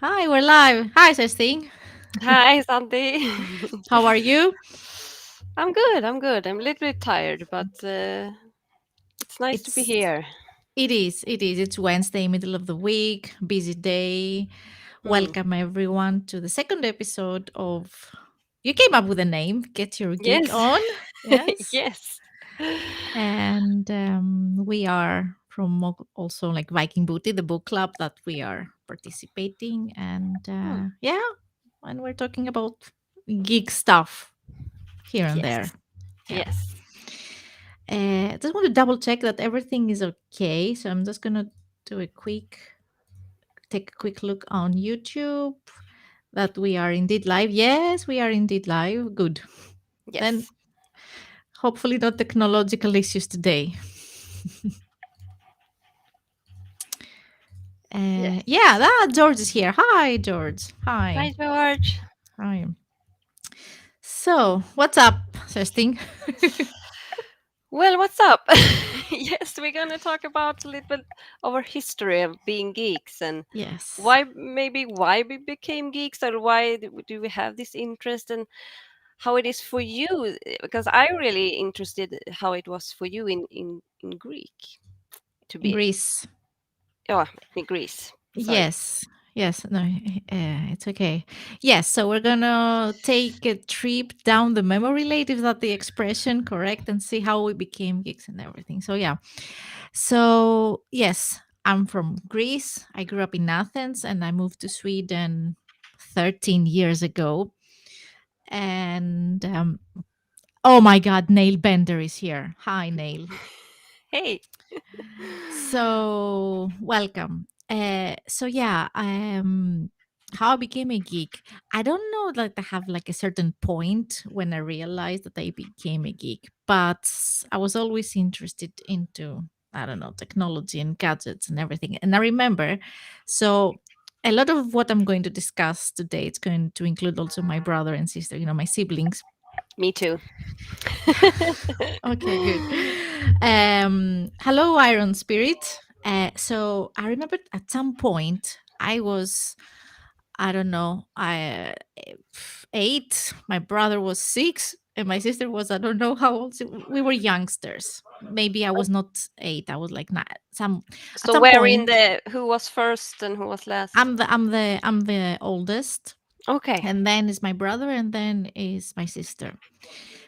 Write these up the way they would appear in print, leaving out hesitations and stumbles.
Hi, we're live. Hi, Sesting. Hi, Sandy. How are you? I'm good. I'm good. I'm a little bit tired, but it's nice to be It's here. it is. It's Wednesday, middle of the week, busy day. Hmm. Welcome everyone to the second episode of You came up with a name, Get Your Geek Yes. On. Yes. Yes. And we are from also like Viking Booty, the book club that we are participating. And Hmm. yeah, and we're talking about geek stuff here and there. Yes. Yeah. Yes. Just want to double check that everything is okay. So I'm just gonna do a take a quick look on YouTube that we are indeed live. Yes, we are indeed live. Good. Then Yes. hopefully not technological issues today. Yes. Yeah, George is here. Hi, George. Hi, Hi. George. Hi. So, what's up, Thirsting? Well, what's up? Yes, we're gonna talk about a little bit of our history of being geeks and Yes. why we became geeks or why do we have this interest and how it is for you because I really interested how it was for you in Greek to In be Greece. oh in Greece. Sorry. Yes. Yes. No, it's okay. Yes. So we're gonna take a trip down the memory lane, if that the expression correct, and see how we became geeks and everything. So yeah. So yes, I'm from Greece. I grew up in Athens, and I moved to Sweden 13 years ago. And oh my God, Nail Bender is here. Hi, Nail. Hey. So welcome. So yeah, how I became a geek. I don't know like I have like a certain point when I realized that I became a geek, but I was always interested into I don't know technology and gadgets and everything. And I remember, so a lot of what I'm going to discuss today, it's going to include also my brother and sister, my siblings. Me too. Okay, good. Hello, Iron Spirit. So I remember at some point I don't know, 8. My brother was 6, and my sister was I don't know how old. We were youngsters. Maybe I was not 8. I was like 9. At So some where in point, the who was first and who was last? I'm the oldest, Okay. and then is my brother, and then is my sister.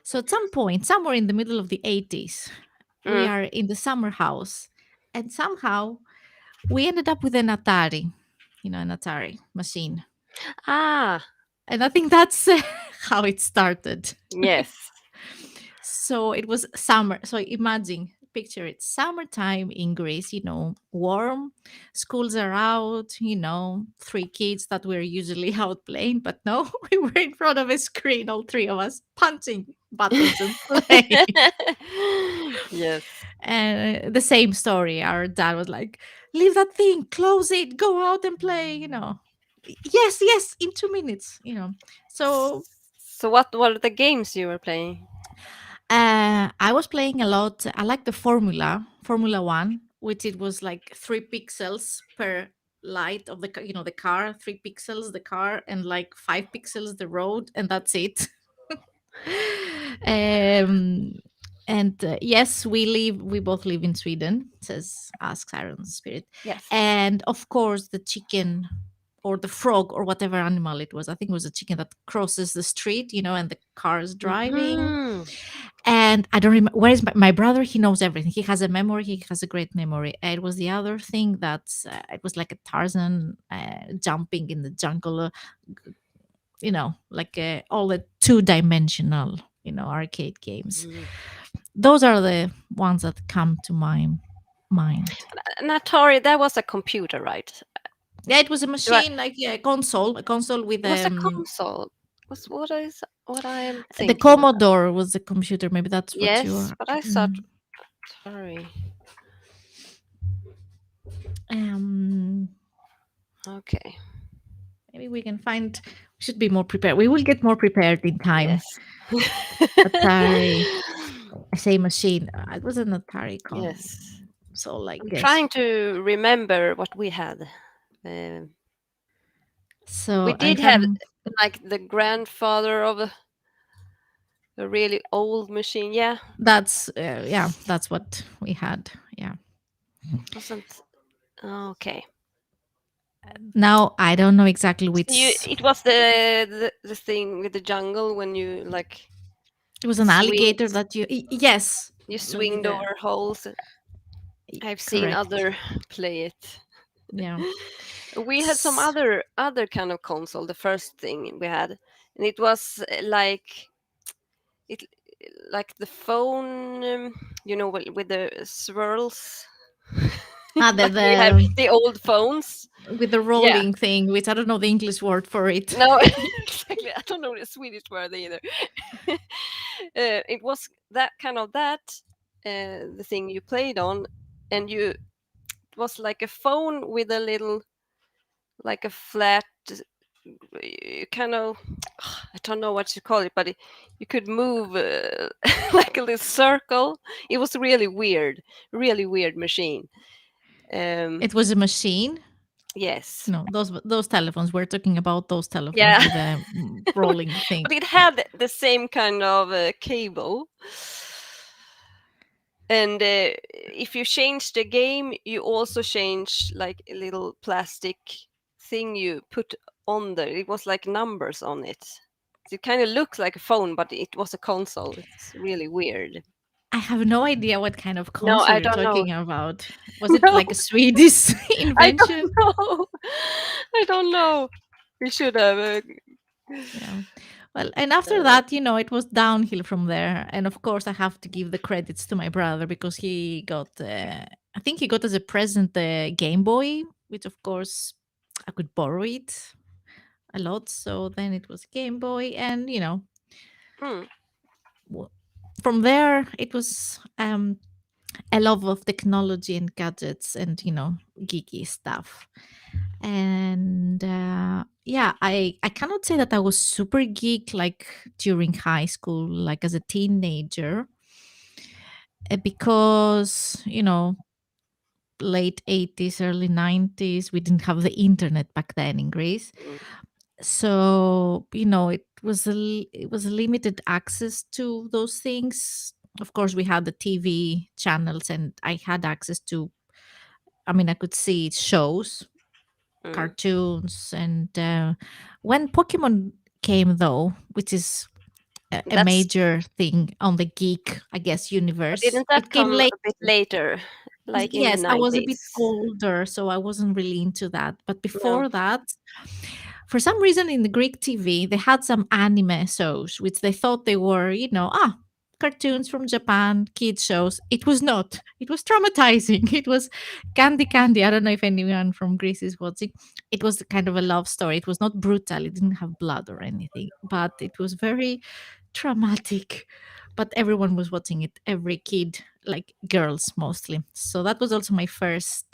So at some point, somewhere in the middle of the 80s, we Mm. are in the summer house, and somehow we ended up with an Atari, an Atari machine. Ah, And I think that's how it started. yes. So it was summer. So imagine, picture it summertime in Greece, warm, schools are out, 3 kids that were usually out playing, but no, we were in front of a screen, all three of us punching buttons and playing. Yes. And the same story. Our dad was like, "Leave that thing, close it, go out and play." Yes, yes, in 2 minutes. So So what were the games you were playing? I was playing a lot. I like the Formula One, which it was like 3 pixels per light of the car, 3 pixels the car, and like 5 pixels the road, and that's it. um, and yes, we both live in Sweden, says Ask Siren Spirit. Yes. And of course, the chicken or the frog or whatever animal it was, I think it was a chicken that crosses the street, and the car is driving. Hmm. And I don't remember where is my brother. He knows everything. He has a memory. He has a great memory. It was the other thing that it was like a Tarzan jumping in the jungle, like all the two-dimensional, arcade games. Mm. Those are the ones that come to my mind. An Atari, that was a computer, right? Yeah, it was a Do I, machine, like yeah, a console with it was a console. Was what I am the thinking. Commodore was the computer. Maybe that's what you Yes, are. but I thought Mm. Atari. Um, Okay. Maybe we can find. We should be more prepared. We will get more prepared in time. Yes. Atari, I say machine. It was an Atari Yes. so like I'm yes. trying to remember what we had. Um We So I did have rem like the grandfather of a really old machine. Yeah, that's yeah, that's what we had. Yeah. wasn't okay. Now I don't know exactly So you, which. it was the thing with the jungle when you like It was an swing alligator that yes, you with swinged the over holes. I've seen correct. other play it. Yeah. We had some S- other kind of console. The first thing we had, and it was it like the phone, with the swirls, the like we have the the old phones. with the Yeah. rolling thing, which I don't know the English word for it. No, exactly. I don't know the Swedish word either. It was that kind of the thing you played on, and it was like a phone with a little, like a flat, kind of, I don't know what to call it, but you could move like a little circle. It was really weird machine. Um, It was a machine. yes, No, those telephones. We're talking about those telephones yeah, with a rolling thing. but it had the same kind of cable. And if you change the game, you also change like a little plastic thing you put on there. It was like numbers on it. So it kind of looks like a phone, but it was a console. It's really weird. I have no idea what kind of No, console I you're don't know. talking about. Was it No, like a Swedish I don't invention? know. I don't know. We should have. Yeah. Well, and after Uh, that, it was downhill from there. And of course, I have to give the credits to my brother because he got, I think he got as a present the Game Boy, which of course I could borrow it a lot. So then it was Game Boy. And, mm, w- from there, it was a love of technology and gadgets and, geeky stuff. And yeah, I cannot say that I was super geek like during high school, like as a teenager, because late 80s, early 90s, we didn't have the internet back then in Greece. mm, So it was a limited access to those things. Of course, we had the TV channels, and I had access to, I mean, I could see shows, mm. cartoons, and when Pokemon came, though, which is a That's major thing on the geek, I guess, But universe, didn't that it came come late. a bit later, like in the Yes, I was a bit 90s? older, so I wasn't really into that. But No. before that, for some reason in the Greek TV, they had some anime shows, which they thought they were, cartoons from Japan, kids shows. It was not. It was traumatizing. It was Candy Candy. I don't know if anyone from Greece is watching. It was kind of a love story. It was not brutal. It didn't have blood or anything, but it was very traumatic. But everyone was watching it. Every kid, like girls mostly. So that was also my first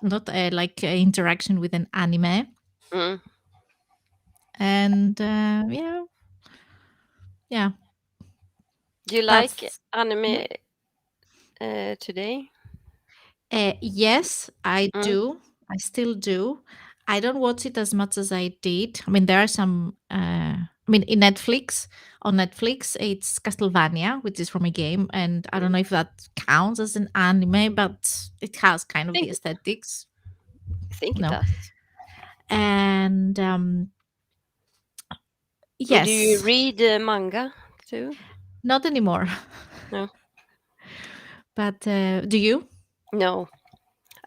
not like interaction with an anime. Mm. And yeah, yeah, Do you like that's anime mhm. today? Yes, I Mm. do. I still do. I don't watch it as much as I did. I mean, there are some. I mean, in Netflix, on Netflix, it's Castlevania, which is from a game, and I don't Mm. know if that counts as an anime, but it has kind of the aesthetics, I think you it know. does. And Do you yes, read manga too? not anymore. No. But do you? No.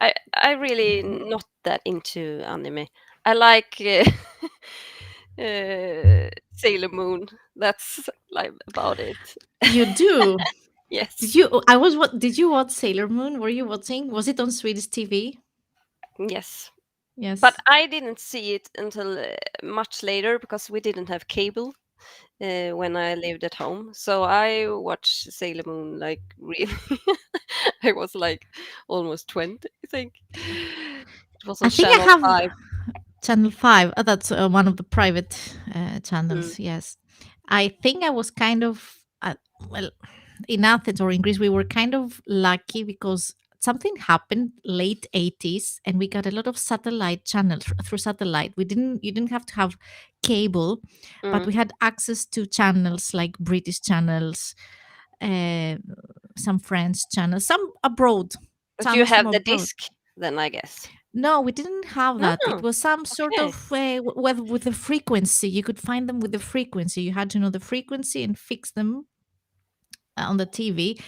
I really not that into anime. I like Sailor Moon. That's like about it. You do. Did Yes. you? I was. What did you watch Sailor Moon? Were you watching? Was it on Swedish TV? Yes. But Yes. I didn't see it until much later because we didn't have cable when I lived at home. So I watched Sailor Moon like really. I was like almost 20, I think. It was I on think I Channel have 5. Channel 5. That's one of the private Mm, channels. Yes. I think I was kind of, well, in Athens or in Greece, we were kind of lucky because something happened late 80s, and we got a lot of satellite channels through satellite. You didn't have to have cable, but Mm. we had access to channels like British channels, uh, some French channels, some abroad, But you channels from have the abroad. disc then, I guess. No, we didn't have that. It Oh, was some sort okay. of with the frequency. You could find them with the frequency. You had to know the frequency and fix them on the TV.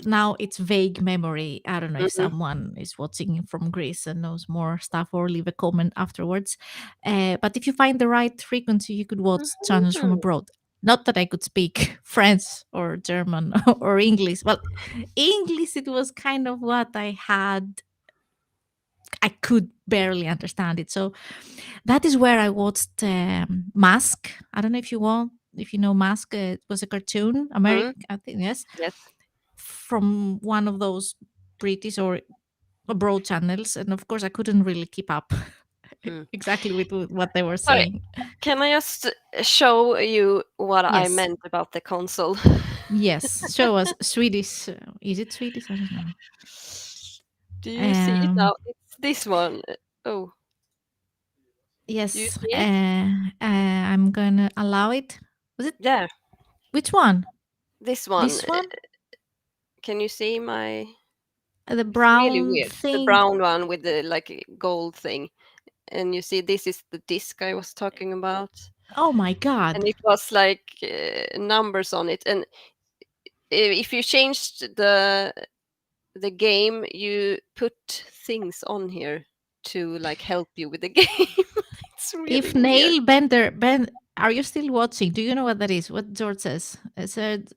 Now it's vague memory. I don't know if Hmm. someone is watching from Greece and knows more stuff, or leave a comment afterwards. But if you find the right frequency, you could watch channels from Hmm. abroad. Not that I could speak French or German or English. Well, English, it was kind of what I could barely understand it. So that is where I watched Mask. I don't know if you know Mask. It was a cartoon, Mm. American, I think, yes, Yes. from one of those British or abroad channels. And of course, I couldn't really keep up Mm. exactly with what they were Sorry, saying. can I just show you what I Yes, meant about the console? yes. Show us Swedish. Is it Swedish? I don't know. Do you see it Um, now? It's this one. Oh, do you yes, see it? I'm gonna allow it. Was it Yeah, which one? this one. This one? Can you see my? The It's really brown weird. The thing. brown one with the like gold thing. And you see, this is the disc I was talking about. Oh my And god. it was like numbers on it. And if you changed the game, you put things on here to like help you with the game. It's really If weird. Nail Bender Ben, are you still watching? Do you know what that is? What George says? It said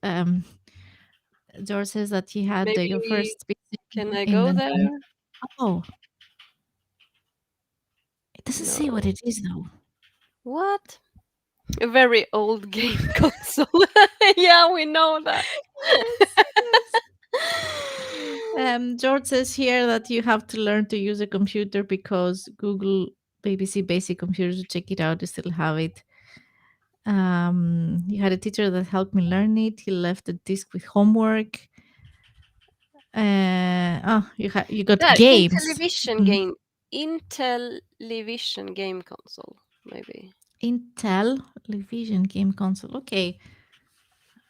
George says that he had your Maybe first PC can I in go the there? oh, it doesn't say what No. it is though. What? A very old game console. Yeah, we know that. Yes, yes. George says here that you have to learn to use a computer because Google BBC Basic Computers to check it out. You still have it. You had a teacher that helped me learn it. He left a disk with homework. You got There, games. Intellivision Mhm. game. Intellivision game console, maybe. Intel Vision game console. Okay,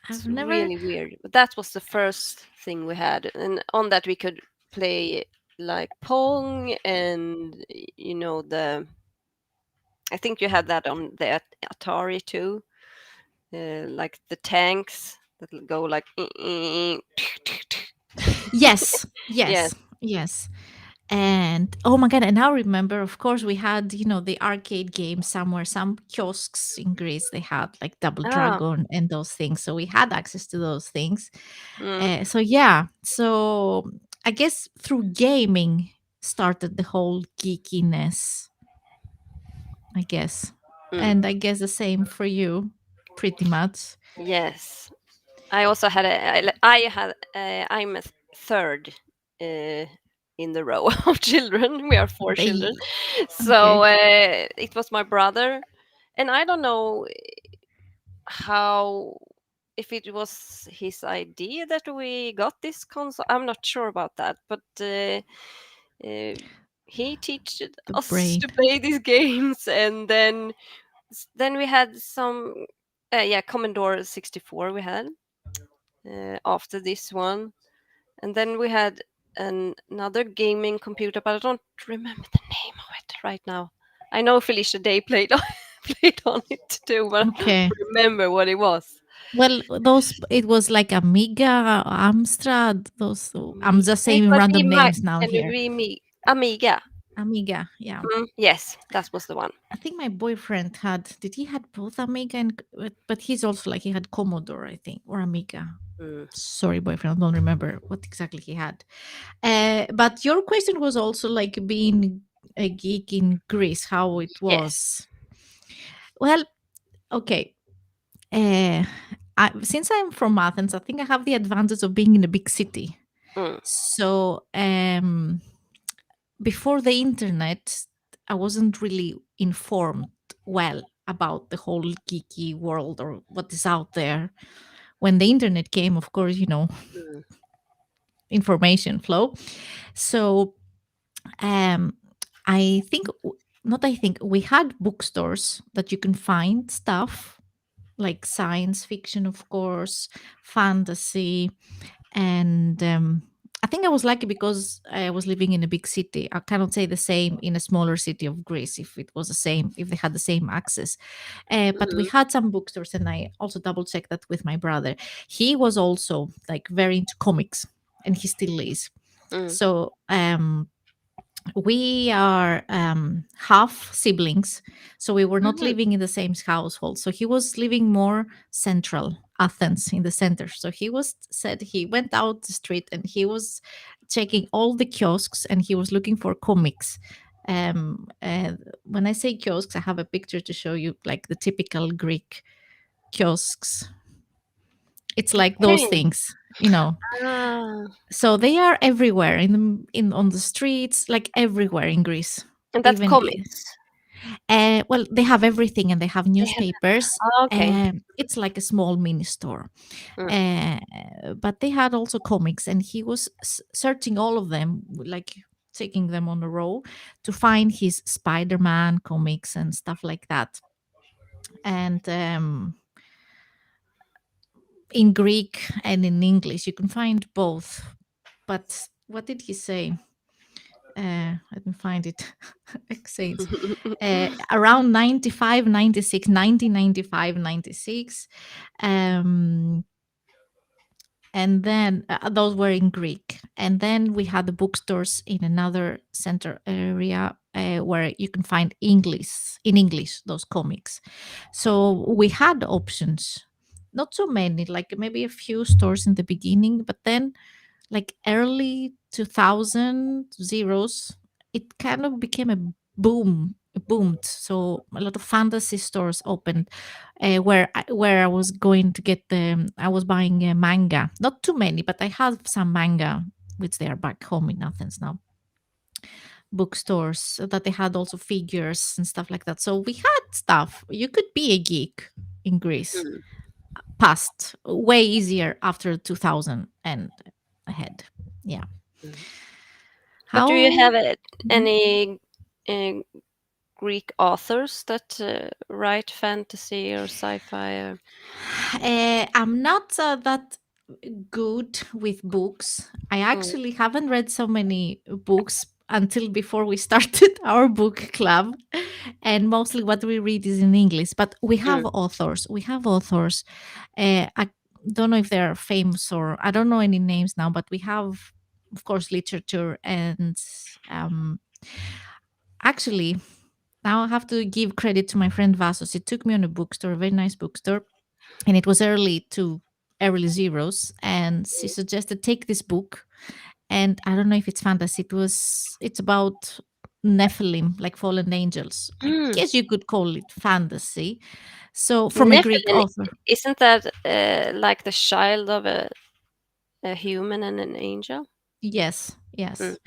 It's I've never. really weird. But that was the first thing we had. And on that we could play like Pong and the I think you had that on the Atari too. Like the tanks that will go like Yes, yes. yes, yes. And oh my god! And now remember, of course, we had the arcade games somewhere. Some kiosks in Greece they had like Double Ah. Dragon and those things, so we had access to those things. Mm, So yeah, so I guess through gaming started the whole geekiness. I guess, mm. and I guess the same for you, pretty much. Yes. I also had I'm a third uh, in the row of children. We are four children. They So okay. it was my brother, and I don't know how, if it was his idea that we got this console. I'm not sure about that, but uh, he taught The us brain. to play these games, and then we had some yeah, Commodore 64 we had after this one. And then we had another gaming computer, but I don't remember the name of it right now. I know Felicia Day played on, played on it too, but I don't Okay. remember what it was. Well, those it was like Amiga, Amstrad. Those I'm just It saying was random names now can it here. be Amiga? Amiga, yeah. Yes, that was the one. I think my boyfriend had. Did he had both Amiga and but he's also like he had Commodore, I think, or Amiga. Mm. Sorry, boyfriend, I don't remember what exactly he had. But your question was also like being a geek in Greece, how it Yes. was. Well, okay. Uh, since I'm from Athens, I think I have the advantage of being in a big city. Mm. So before the internet, I wasn't really informed well about the whole geeky world or what is out there. When the internet came, of course, Mm. information flow. So um, I think, not I think, we had bookstores that you can find stuff like science fiction, of course, fantasy, and I think I was lucky because I was living in a big city. I cannot say the same in a smaller city of Greece if it was the same, if they had the same access. But we Mhm. had some bookstores, and I also double checked that with my brother. He was also like very into comics, and he still is. Mm. So we are half siblings, so we were not Mhm. living in the same household. So he was living more central Athens, in the center. So he was said he went out the street and he was checking all the kiosks and he was looking for comics. When I say kiosks, I have a picture to show you, like the typical Greek kiosks. It's like those Okay. things, you know. Ah, So they are everywhere in on the streets, like everywhere in Greece. and that's Even comics. well, they have everything, and they have They have. newspapers. Ah, okay. It's like a small mini store, Mm. uh, but they had also comics, and he was searching all of them, like taking them on a row to find his Spider-Man comics and stuff like that. And in Greek and in English, you can find both. But what did he say? Let me find it. Exchange. Around 95, 96, 1995, 96. Um, and then those were in Greek. And then we had the bookstores in another center area where you can find English, in English, those comics. So we had options. Not so many, like maybe a few stores in the beginning, but then like early 2000 zeros, it kind of became a boom, it boomed. So a lot of fantasy stores opened, where I was going to get I was buying a manga, not too many, but I have some manga which they are back home in Athens now, bookstores, so that they had also figures and stuff like that. So we had stuff. You could be a geek in Greece Mm. past, way easier after 2000 and ahead. Yeah. Mm. But do you How? have Mhm. any Greek authors that write fantasy or sci-fi? Or... I'm not that good with books. I Mm. actually haven't read so many books until before we started our book club. And mostly what we read is in English, but we have Mm. authors. We have authors. I don't know if they're famous, or I don't know any names now, but we have, of course, literature. And um, actually, now I have to give credit to my friend Vasos. He took me on a bookstore, a very nice bookstore, and it was early zeros, and she suggested take this book. And I don't know if it's fantasy. It's about Nephilim, like fallen angels. I Mm. guess you could call it fantasy. So from a Greek Nephilim, author. isn't that like the child of a human and an angel? Yes, Mm. yes.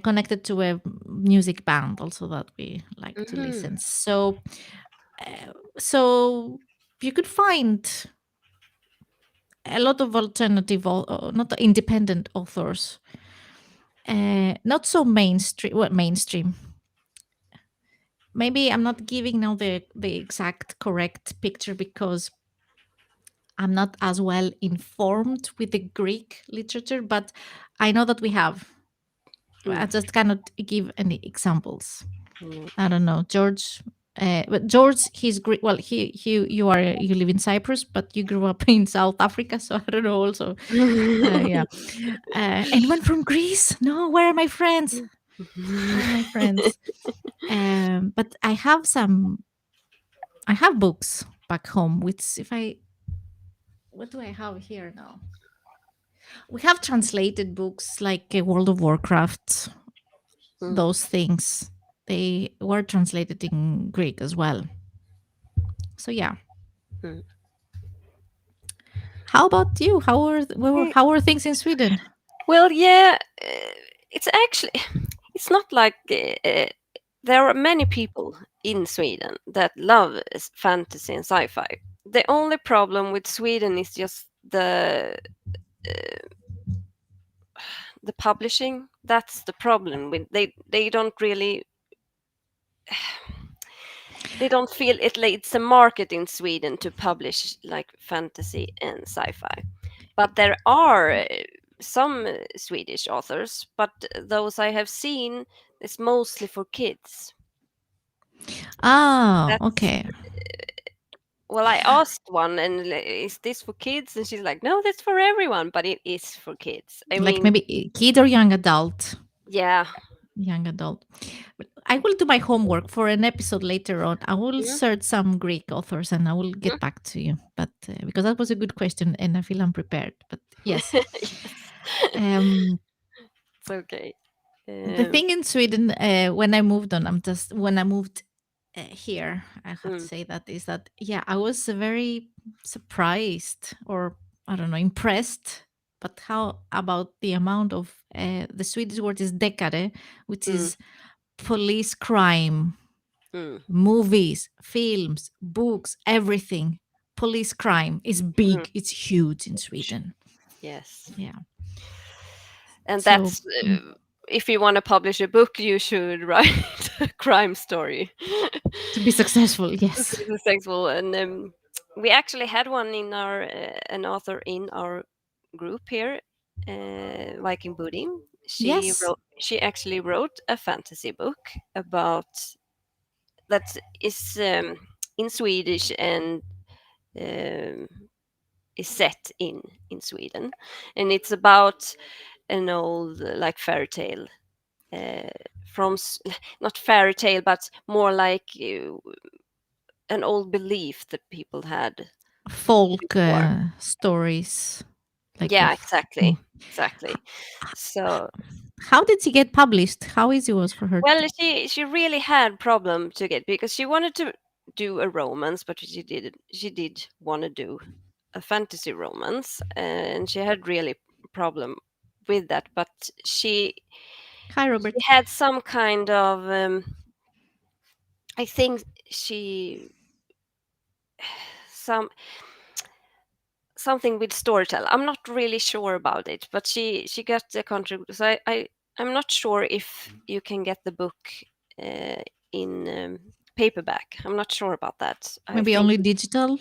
Connected to a music band also that we like to Mhm. listen. So you could find a lot of alternative, not independent authors. Not so mainstream. Well, mainstream. Maybe I'm not giving now the exact correct picture because I'm not as well informed with the Greek literature, but I know that we have. I Mm. just cannot give any examples. Mm. I don't know, George. But George, he's Greek. Well, you live in Cyprus, but you grew up in South Africa, so I don't know. Also, yeah. Anyone from Greece? No. Where are my friends? Where are my friends? But I have some. I have books back home. Which, if I, what do I have here now? We have translated books like World of Warcraft. Mm. Those things, they were translated in Greek as well. So yeah. Mm. How about you? Mm. How are things in Sweden? Well, yeah, it's actually it's not like there are many people in Sweden that love fantasy and sci-fi. The only problem with Sweden is just the publishing, that's the problem with they don't really they don't feel it like it's a market in Sweden to publish like fantasy and sci-fi. But there are some Swedish authors, but those I have seen is mostly for kids. Oh, That's okay. well, I asked one, and is this for kids? And she's like, no, that's for everyone, but it is for kids. I Like mean, maybe kid or young adult. yeah. Young adult. But I will do my homework for an episode later on. I will Mhm. search some Greek authors and I will Mhm. get back to you. But because that was a good question and I feel unprepared. But yes, Yes, um, it's okay. the Um, thing in Sweden when I moved on, when I moved here, I have to mm, say that is that yeah, I was very surprised or I don't know impressed. But how about the amount of the Swedish word is dekare, which mm, is police crime, mm, movies, films, books, everything. Police crime is mm. big. It's huge in Sh- Sweden. Yes, Yeah. and So that's if you want to publish a book, you should write a crime story. to be successful, To yes. be successful, and we actually had one in our an author in our group here, Viking Budding. Yes. She actually wrote a fantasy book about that is in Swedish and um, is set in Sweden, and it's about an old like fairy tale uh, not fairy tale, but more like an old belief that people had Folk before. stories like Yeah, of. exactly, exactly. So, How did she get published? How easy was for her well, to. she really had problem to get because she wanted to do a romance, but she did want to do a fantasy romance, and she had really problem with that. But Hi, she Robert. had some kind of I think she some something with storytell. I'm not really sure about it, but she got the contribute. So I'm not sure if you can get the book uh, in paperback. I'm not sure about that. I Maybe think only digital.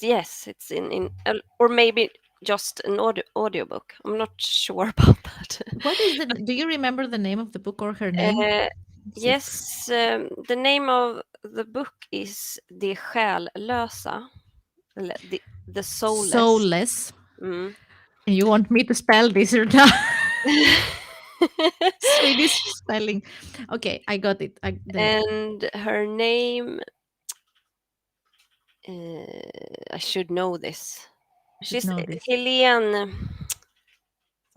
yes, it's in or maybe just an audiobook. I'm not sure about that. What is the? Do you remember the name of the book or her name? uh, Is it yes, the name of the book is De själlösa, the soulless. soulless? Mm. You want me to spell this or not? Swedish spelling. Okay, I got it. And her name, I should know this. Should She's know this. Helene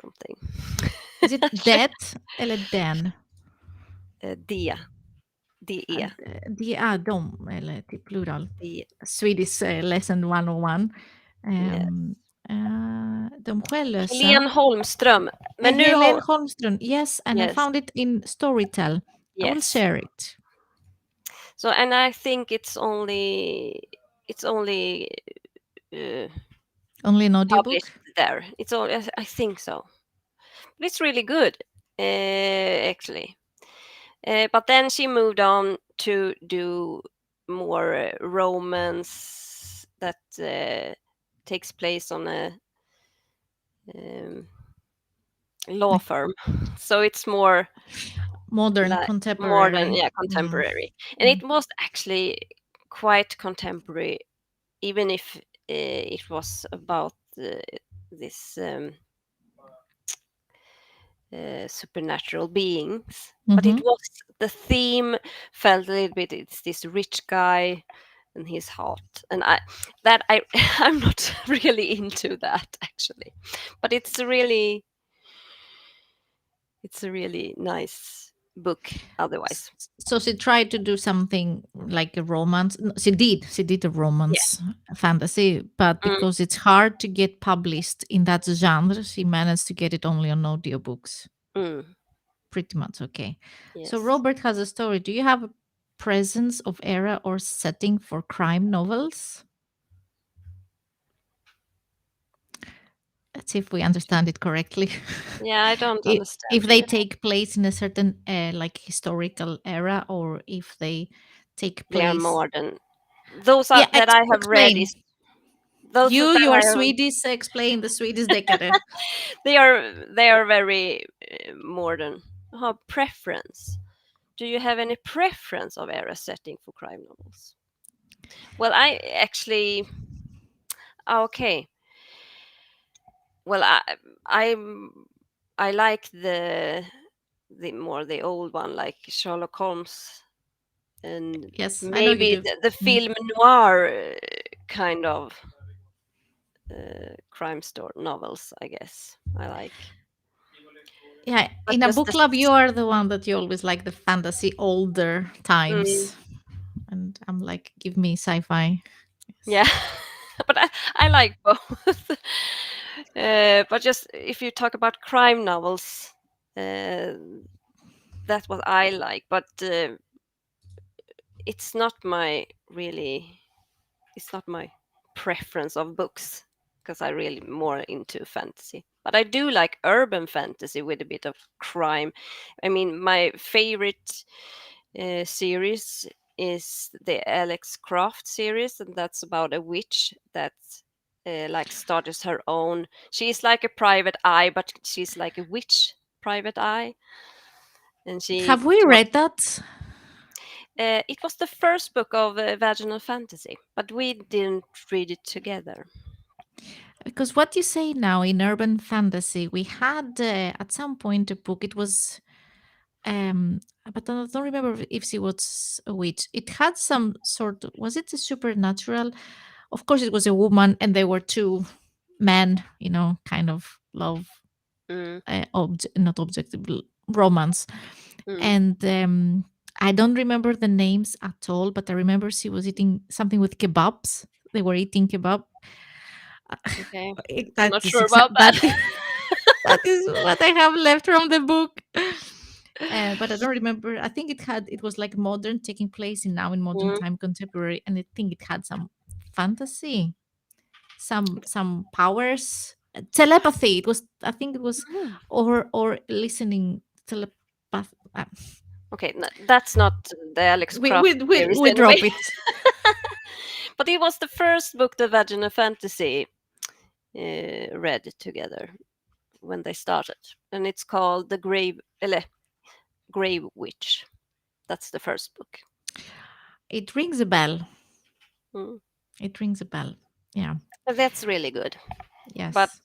something. Is it det eller den? Dia. D-E. De, eller till plural. D. Swedish lesson 101. Yeah. De själlösa. Helene Holmström. Men nu Helen har... Holmström. Yes, and I Yes, found it in Storytel. I will yes. share it. So, and I think it's only uh, Only an published audiobook? there. It's all, I think so. But it's really good, actually. But then she moved on to do more romance that takes place on a um, law Like firm. So it's more modern, like modern, contemporary. yeah, Mm, contemporary. And mm. it was actually quite contemporary, even if it was about this supernatural beings. But it Mhm. was the theme felt a little bit. It's this rich guy and he's hot, and I I'm not really into that actually. But it's a really nice book. Otherwise, So she tried to do something like a romance. No, she did a romance yes, fantasy, but mm, because it's hard to get published in that genre, she managed to get it only on audiobooks. mm, Pretty much okay. So yes. Robert has a story. Do you have a presence of era or setting for crime novels? let's see if we understand it correctly. Yeah, I don't understand If they you. take place in a certain like historical era, or if they take They are place. modern. Those are Yeah, that I have read explain. is those that You are I have. Swedish. Explain the Swedish decade. They are very modern. Preference. Do you have any preference of era setting for crime novels? Well, I actually okay. Well, I I like the old one, like Sherlock Holmes, and Yes, I know you maybe do. the Mm. film noir kind of crime story novels. I guess I like, Yeah, but in a just book the club, you are the one that you always like the fantasy older mm, times, and I'm like, give me sci-fi. Yes. yeah, but I like both. But just if you talk about crime novels, uh, that's what I like. But it's not my really it's not my preference of books because I really more into fantasy. But I do like urban fantasy with a bit of crime. I mean, my favorite series is the Alex Croft series, and that's about a witch that like starts her own. She's like a private eye, but she's like a witch private eye, and she Have we read that? it was the first book of vaginal fantasy, but we didn't read it together. Because what you say now in urban fantasy, we had at some point a book. It was, but I don't remember if she was a witch. It had some sort. Was it a supernatural? Of course, it was a woman, and they were two men. Kind of love, Mm, not objective romance. mm, And I don't remember the names at all, but I remember she was eating something with kebabs. They were eating kebab. okay, I'm That not is sure about that. that is what I have left from the book. But I don't remember. I think it was like modern, taking place in modern Mm, time, contemporary, and I think it had some fantasy, some powers, telepathy. It was, I think it was, mm. or listening telepath. Okay, that's not the Alex We Croft we we, series we anyway. drop it. But it was the first book the Vaginal Fantasy read together when they started, and it's called The Grave Witch. That's the first book. It rings a bell. Mm. It rings a bell. Yeah. And that's really good. But Yes.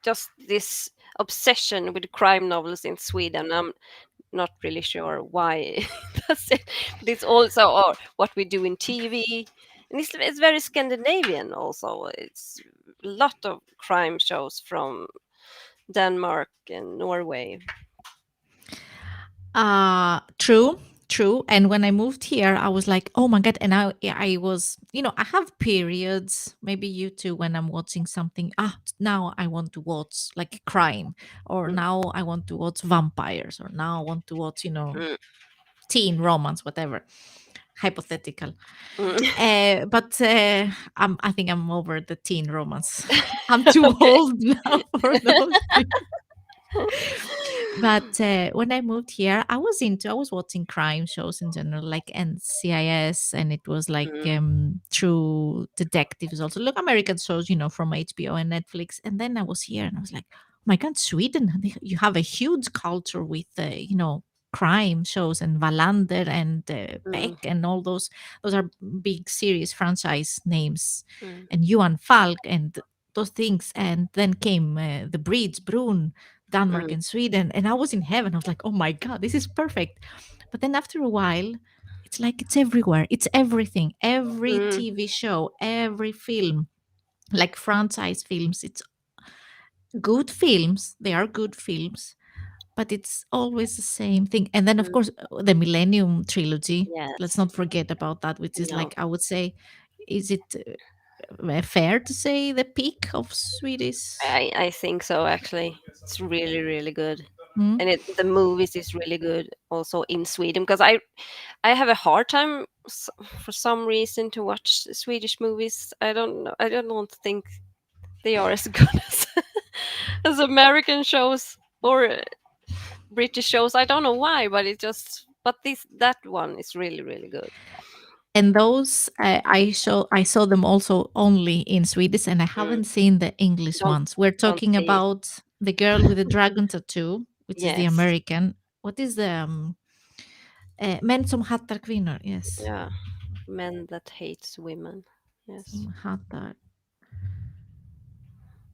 just this obsession with crime novels in Sweden, I'm not really sure why that's it. But it's also what we do in TV. And it's very Scandinavian also. It's a lot of crime shows from Denmark and Norway. True, true. And when I moved here, I was like, oh my god. And I was, I have periods, maybe you too, when I'm watching something. Now I want to watch like crime, or Mm, now I want to watch vampires, or now I want to watch, mm, teen romance, whatever, hypothetical. mm. But I think I'm over the teen romance. I'm too Okay. old now for those. But when I moved here, I was watching crime shows in general, like NCIS, and it was like Mm, true detectives also. Look, American shows, from HBO and Netflix. And then I was here, and I was like, oh my god, Sweden! You have a huge culture with crime shows, and Wallander and Beck mm, and all those. Those are big series franchise names, mm, and Johan Falk and those things. And then came the Breeds, Brun, Denmark mm, and Sweden. And I was in heaven. I was like, oh my God, this is perfect. But then after a while, it's like it's everywhere. It's everything. Every mm, TV show, every film, like franchise films. It's good films. They are good films, but it's always the same thing. And then, of mm. course, the Millennium trilogy. Let's Yes. not forget about that, which is No. like, I would say, is it fair to say the peak of Swedish? I think so actually. It's really, really good. Hmm? And the movies is really good also in Sweden because I have a hard time for some reason to watch Swedish movies. I don't know. I don't think they are as good as American shows or British shows. I don't know why, but it just but this that one is really really good. And those I saw them also only in Swedish, and I Mm. haven't seen the English Don't ones. We're don't talking say about the girl with the dragon tattoo, which is the yes. American. What is the Män som hattar kvinnor? Yes, Yeah, men that hates women. Yes. som hatar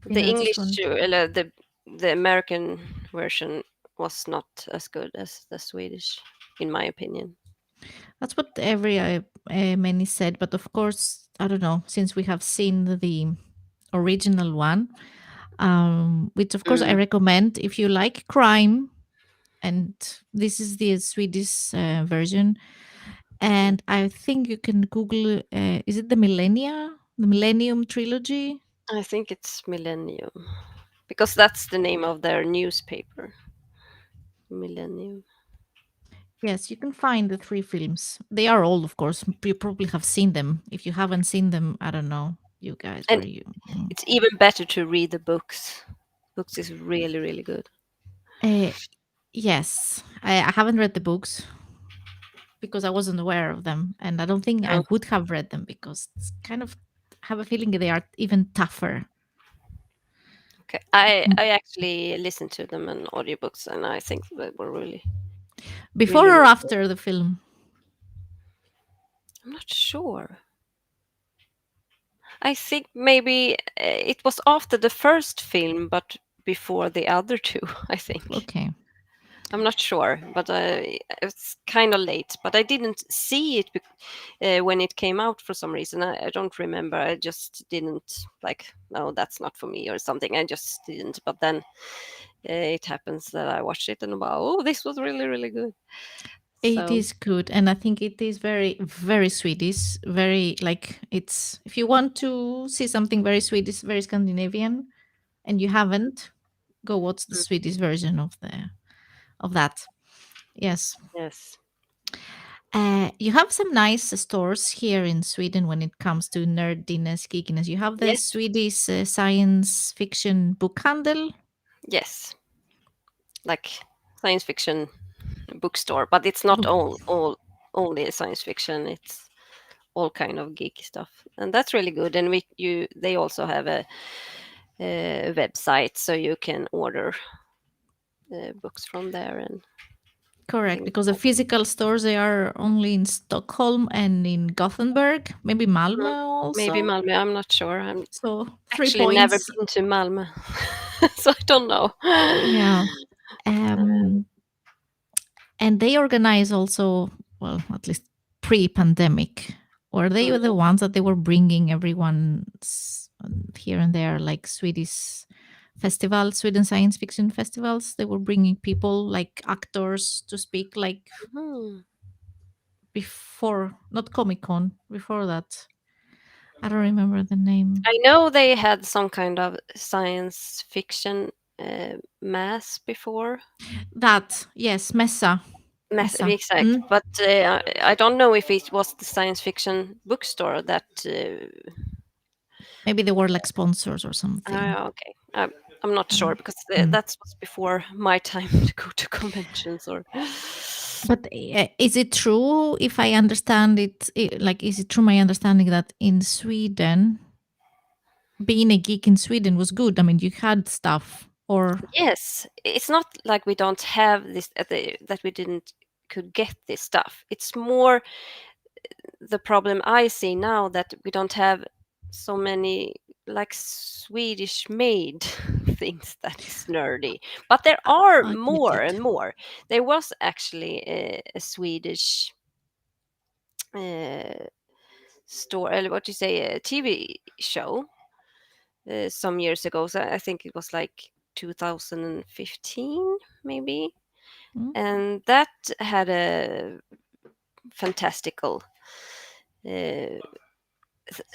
The kvinnor. I just English, want. the American version was not as good as the Swedish, in my opinion. That's what every many said, but of course, I don't know. Since we have seen the original one, which of course I Mm. recommend if you like crime, and this is the Swedish version. And I think you can Google. Is it the Millennium trilogy? I think it's Millennium because that's the name of their newspaper. Millennium. Yes, you can find the three films. They are old, of course. You probably have seen them. If you haven't seen them, I don't know, you guys, And where you. Mm. it's even better to read the books. Books is really really good. Uh, yes, I haven't read the books because I wasn't aware of them, and I don't think I Oh, would have read them because it's kind of have a feeling they are even tougher. okay. I Mm. I actually listened to them in audiobooks, and I think they were really really Before or really good. after the film? I'm not sure. I think maybe it was after the first film, but before the other two. I think Okay. I'm not sure, but it's kind of late. But I didn't see it when it came out for some reason. I don't remember. I just didn't like. No, that's not for me or something. I just didn't. But then it happens that I watched it and wow, oh, this was really really good. It So is good, and I think it is very, very Swedish. Very like it's. If you want to see something very Swedish, very Scandinavian, and you haven't, go watch the mm, Swedish version of that. Yes, yes, you have some nice stores here in Sweden when it comes to nerdiness, geekiness. You have the yes, Swedish science fiction bookhandel. yes, like science fiction bookstore, but it's not Book. all only science fiction. It's all kind of geeky stuff, and that's really good. And they also have a website, so you can order books from there and Correct, things because the like. physical stores they are only in Stockholm and in Gothenburg, maybe Mhm. Malmö Maybe also. Malmö. I'm not sure. I'm So three actually never points. been to Malmö, so I don't know. Yeah. Um, Um, and they organize also, well, at least pre-pandemic, or they were the mm, ones that they were bringing everyone here and there, like Swedish festivals, Sweden science fiction festivals. They were bringing people like actors to speak, like mhm. before, not Comic Con, before that. I don't remember the name. I know they had some kind of science fiction mass before. That, yes, Messa. Messa. Exact, Mm. but I don't know if it was the science fiction bookstore that. Maybe they were like sponsors or something. Okay, I'm not sure because Mm. that was before my time to go to conventions or. But is it true if I understand it, like, is it true my understanding that in Sweden, being a geek in Sweden was good? I mean, you had stuff or Yes, it's not like we don't have this that we didn't could get this stuff. It's more the problem I see now that we don't have so many like Swedish made things that is nerdy. But there are I get more it. and more. There was actually a Swedish uh, store, what you say, a TV show some years ago. So I think it was like 2015, maybe. Mm. And that had a fantastical uh,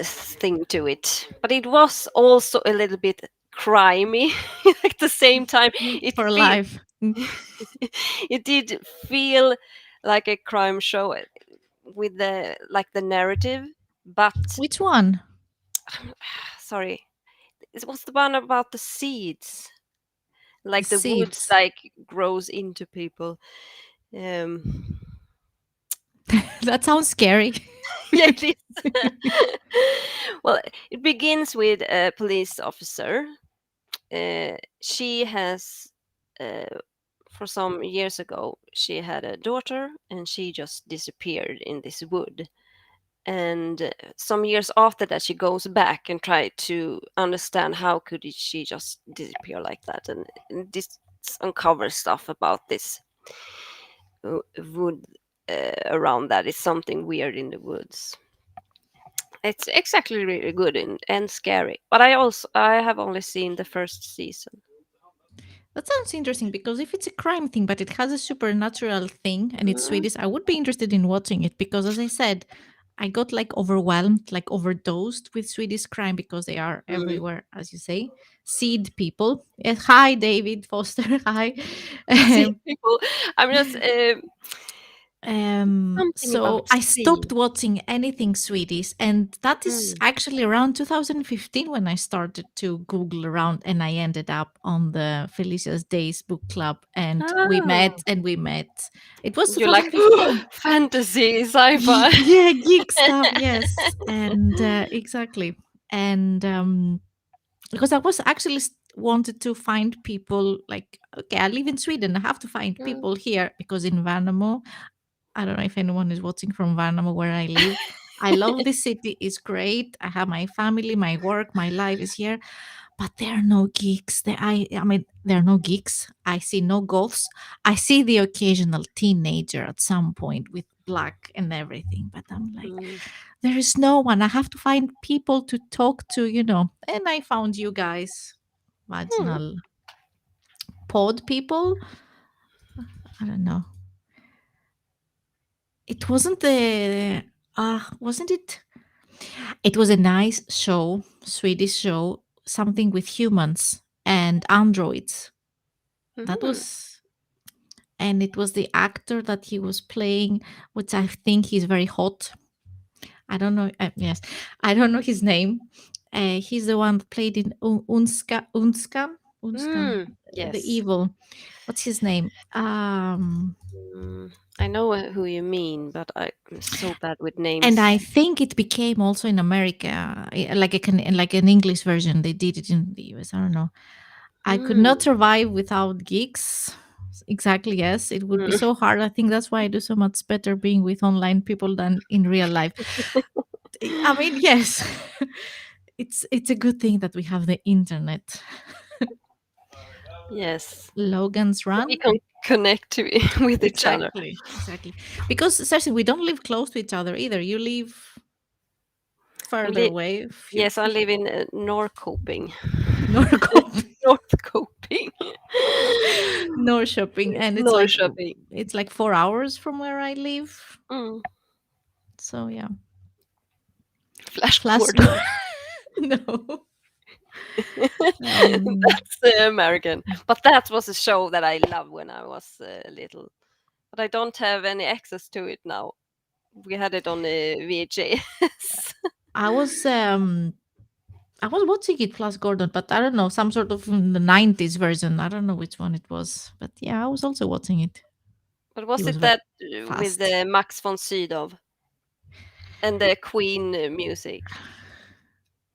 thing to it, but it was also a little bit crimey at the same time. It For feel life. Mm. it did feel like a crime show with the narrative, but Which one? sorry, it was the one about the seeds, The like the woods seeds. like grows into people. Um, That sounds scary. yeah, it is. Well, it begins with a police officer. She has, uh, for some years ago, she had a daughter, and she just disappeared in this wood. And some years after that, she goes back and try to understand how could she just disappear like that, and this uncovers stuff about this wood around that. It's something weird in the woods. It's exactly really good and scary. But I have only seen the first season. That sounds interesting because if it's a crime thing, but it has a supernatural thing and it's Mm, Swedish, I would be interested in watching it because, as I said, I got like overwhelmed, like overdosed with Swedish crime because they are mm. everywhere, as you say. Seed people. Hi, David Foster. Hi. See people. I'm just something So about I sea. stopped watching anything Swedish, and that is Mm. actually around 2015 when I started to Google around, and I ended up on the Felicia's Days book club, and we Ah, met and we met. It was you like 2015. fantasy, sci-fi. Yeah, geek stuff, yes, and exactly, and because I was actually wanted to find people like, okay, I live in Sweden, I have to find Mm, people here because in Värnamo, I don't know if anyone is watching from Värnamo where I live. I love this city. It's great. I have my family, my work, my life is here. But there are no geeks. I mean, there are no geeks. I see no goths. I see the occasional teenager at some point with black and everything. But I'm like, mm. there is no one. I have to find people to talk to, you know. And I found you guys, Hmm. vaginal pod people. I don't know. It wasn't the wasn't it? It was a nice show, Swedish show, something with humans and androids. That Mhm. was, and it was the actor that he was playing, which I think he's very hot. I don't know. Yes, I don't know his name. He's the one that played in Unskan, Mm, the yes. evil. What's his name? Mm, I know who you mean, but I'm so bad with And names. I think it became also in America, like an English version. They did it in the US. I don't know. I could not Mm, survive without geeks. Exactly, yes. It would be mm. so hard. I think that's why I do so much better being with online people than in real life. I mean, yes. It's a good thing that we have the internet. Yes. Logan's So we Run. can connect to with each other. Exactly. Exactly. Because seriously, we don't live close to each other either. You live I'm further away. yes, I live in Norrköping. Norrköping. Norrköping. Norrköping. And Norrköping. it's like 4 hours from where I live. Mm. So yeah. Flash Flash Gordon. no. Um, That's American. But that was a show that I loved when I was little. But I don't have any access to it now. We had it on VHS. I was um I was watching it Flash Gordon, but I don't know, some sort of the 90s version. I don't know which one it was. But yeah, I was also watching it. But He was was it very that with fast. Max von Sydow and the Queen music?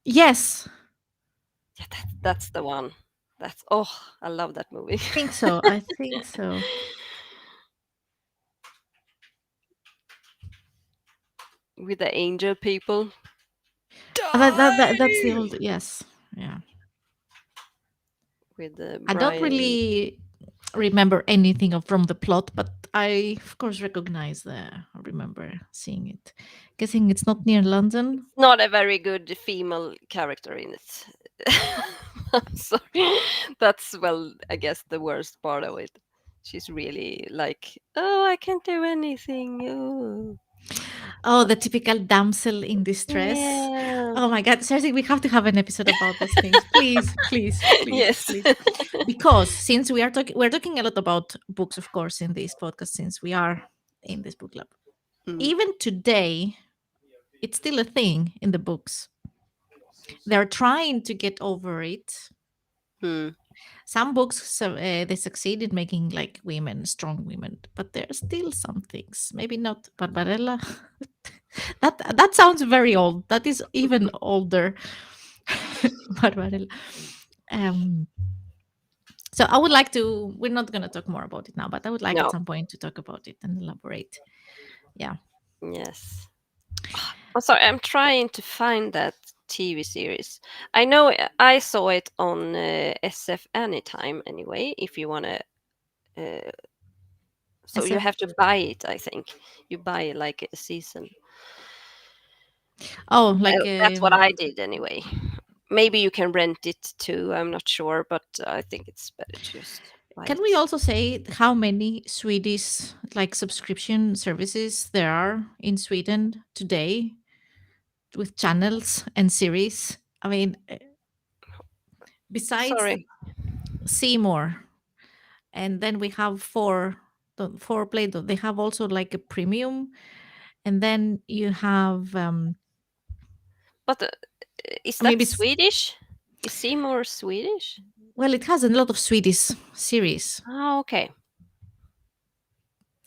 Yes, Yeah, that's the one. That's oh, I love that movie. I think so. I think so. With the angel people. That's the Die! old, yes. Yeah. With I don't Brian. really remember anything from the plot, but I of course recognize I remember seeing it. Guessing it's not near London. It's not a very good female character in it. I'm sorry. That's well, I guess the worst part of it. She's really like, oh, I can't do anything. Oh. Oh, the typical damsel in distress. Yeah. Oh my God. Seriously, we have to have an episode about those things. Please, please, please, Yes. please. Because since we're talking a lot about books, of course, in this podcast, since we are in this book club. Mm. Even today, it's still a thing in the books. They're trying to get over it. Hmm. Some books they succeed in making like women strong women, but there are still some things. Maybe not Barbarella. That sounds very old. That is even older. Barbarella. Um, so I would like to. We're not going to talk more about it now, but I would like at No. some point to talk about it and elaborate. Yeah. Yes. I'm sorry. I'm trying to find that TV series. I know I saw it on SF Anytime. Anyway, if you wanna, uh, so you SF. have to buy it. I think you buy like a season. Oh, like That's what I did anyway. Maybe you can rent it too. I'm not sure, but I think it's better to just buy can we it. also say how many Swedish like subscription services there are in Sweden today with channels and series? I mean, besides Sorry, Seymour, and then we have four play. They have also like a premium, and then you have. but is I mean, that Swedish? Is Seymour Swedish? well, it has a lot of Swedish series, Oh, okay.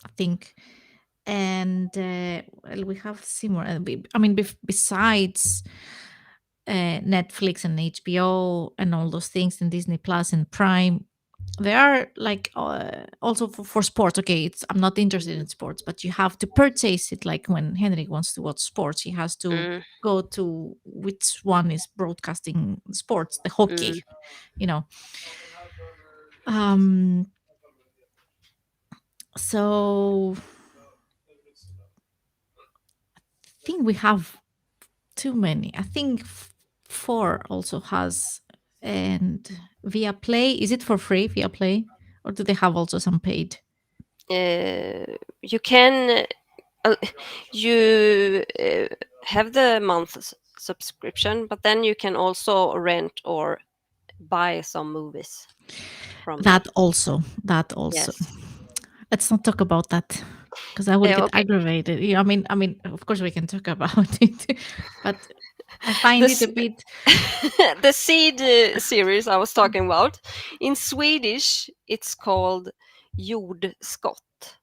I think, and well, we have Seymour. I mean, besides Netflix and HBO and all those things, and Disney Plus and Prime. There are like also for sports. Okay, it's I'm not interested in sports, but you have to purchase it. Like when Henrik wants to watch sports, he has to Mm, go to which one is broadcasting sports, the mm. hockey, you know. Um, so I think we have too many. I think four also has, and via Play. Is it for free via Play, or do they have also some paid? You can uh, you have the subscription, but then you can also rent or buy some movies from them. That also. Yes. Let's not talk about that because I will get Okay. aggravated. Yeah, I mean, of course we can talk about it, but I find it This a bit. the seed series I was talking about in Swedish, it's called jordskott,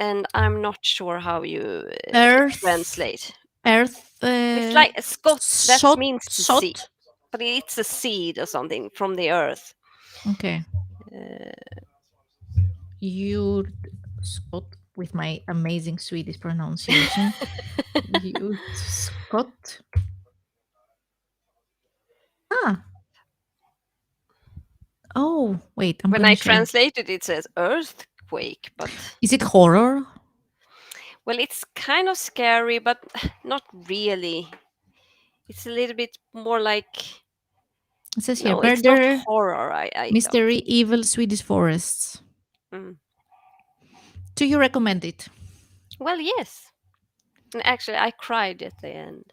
and I'm not sure how you Earth, translate. earth, It's like a scott. That shot, means the seed, shot. but it's a seed or something from the earth. Okay, Uh, you Scott with my amazing Swedish pronunciation. You Scott. Ah, oh wait, I'm when gonna I share. translate it, it says earthquake, but Is it horror? well, it's kind of scary, but not really. It's a little bit more like It says here no, it's not murder, horror. I don't mystery, think. evil, Swedish forests. Mm. Do you recommend it? Well, yes. And actually, I cried at the end.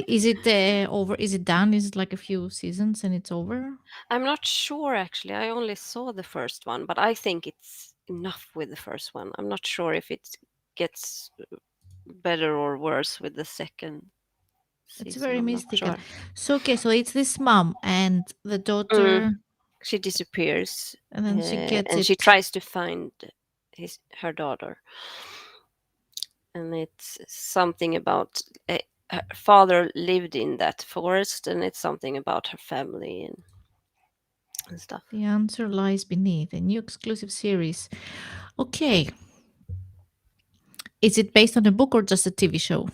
Is it over? Is it done? Is it like a few seasons and it's over? I'm not sure actually. I only saw the first one, but I think it's enough with the first one. I'm not sure if it gets better or worse with the second It's season. very I'm not mystical. sure. So okay, so it's this mom and the Mm. daughter, She disappears, and then she gets and she it. tries to find her daughter, and it's something about her father lived in that forest, and it's something about her family and stuff. The answer lies beneath a new exclusive series. Okay, is it based on a book or just a TV show?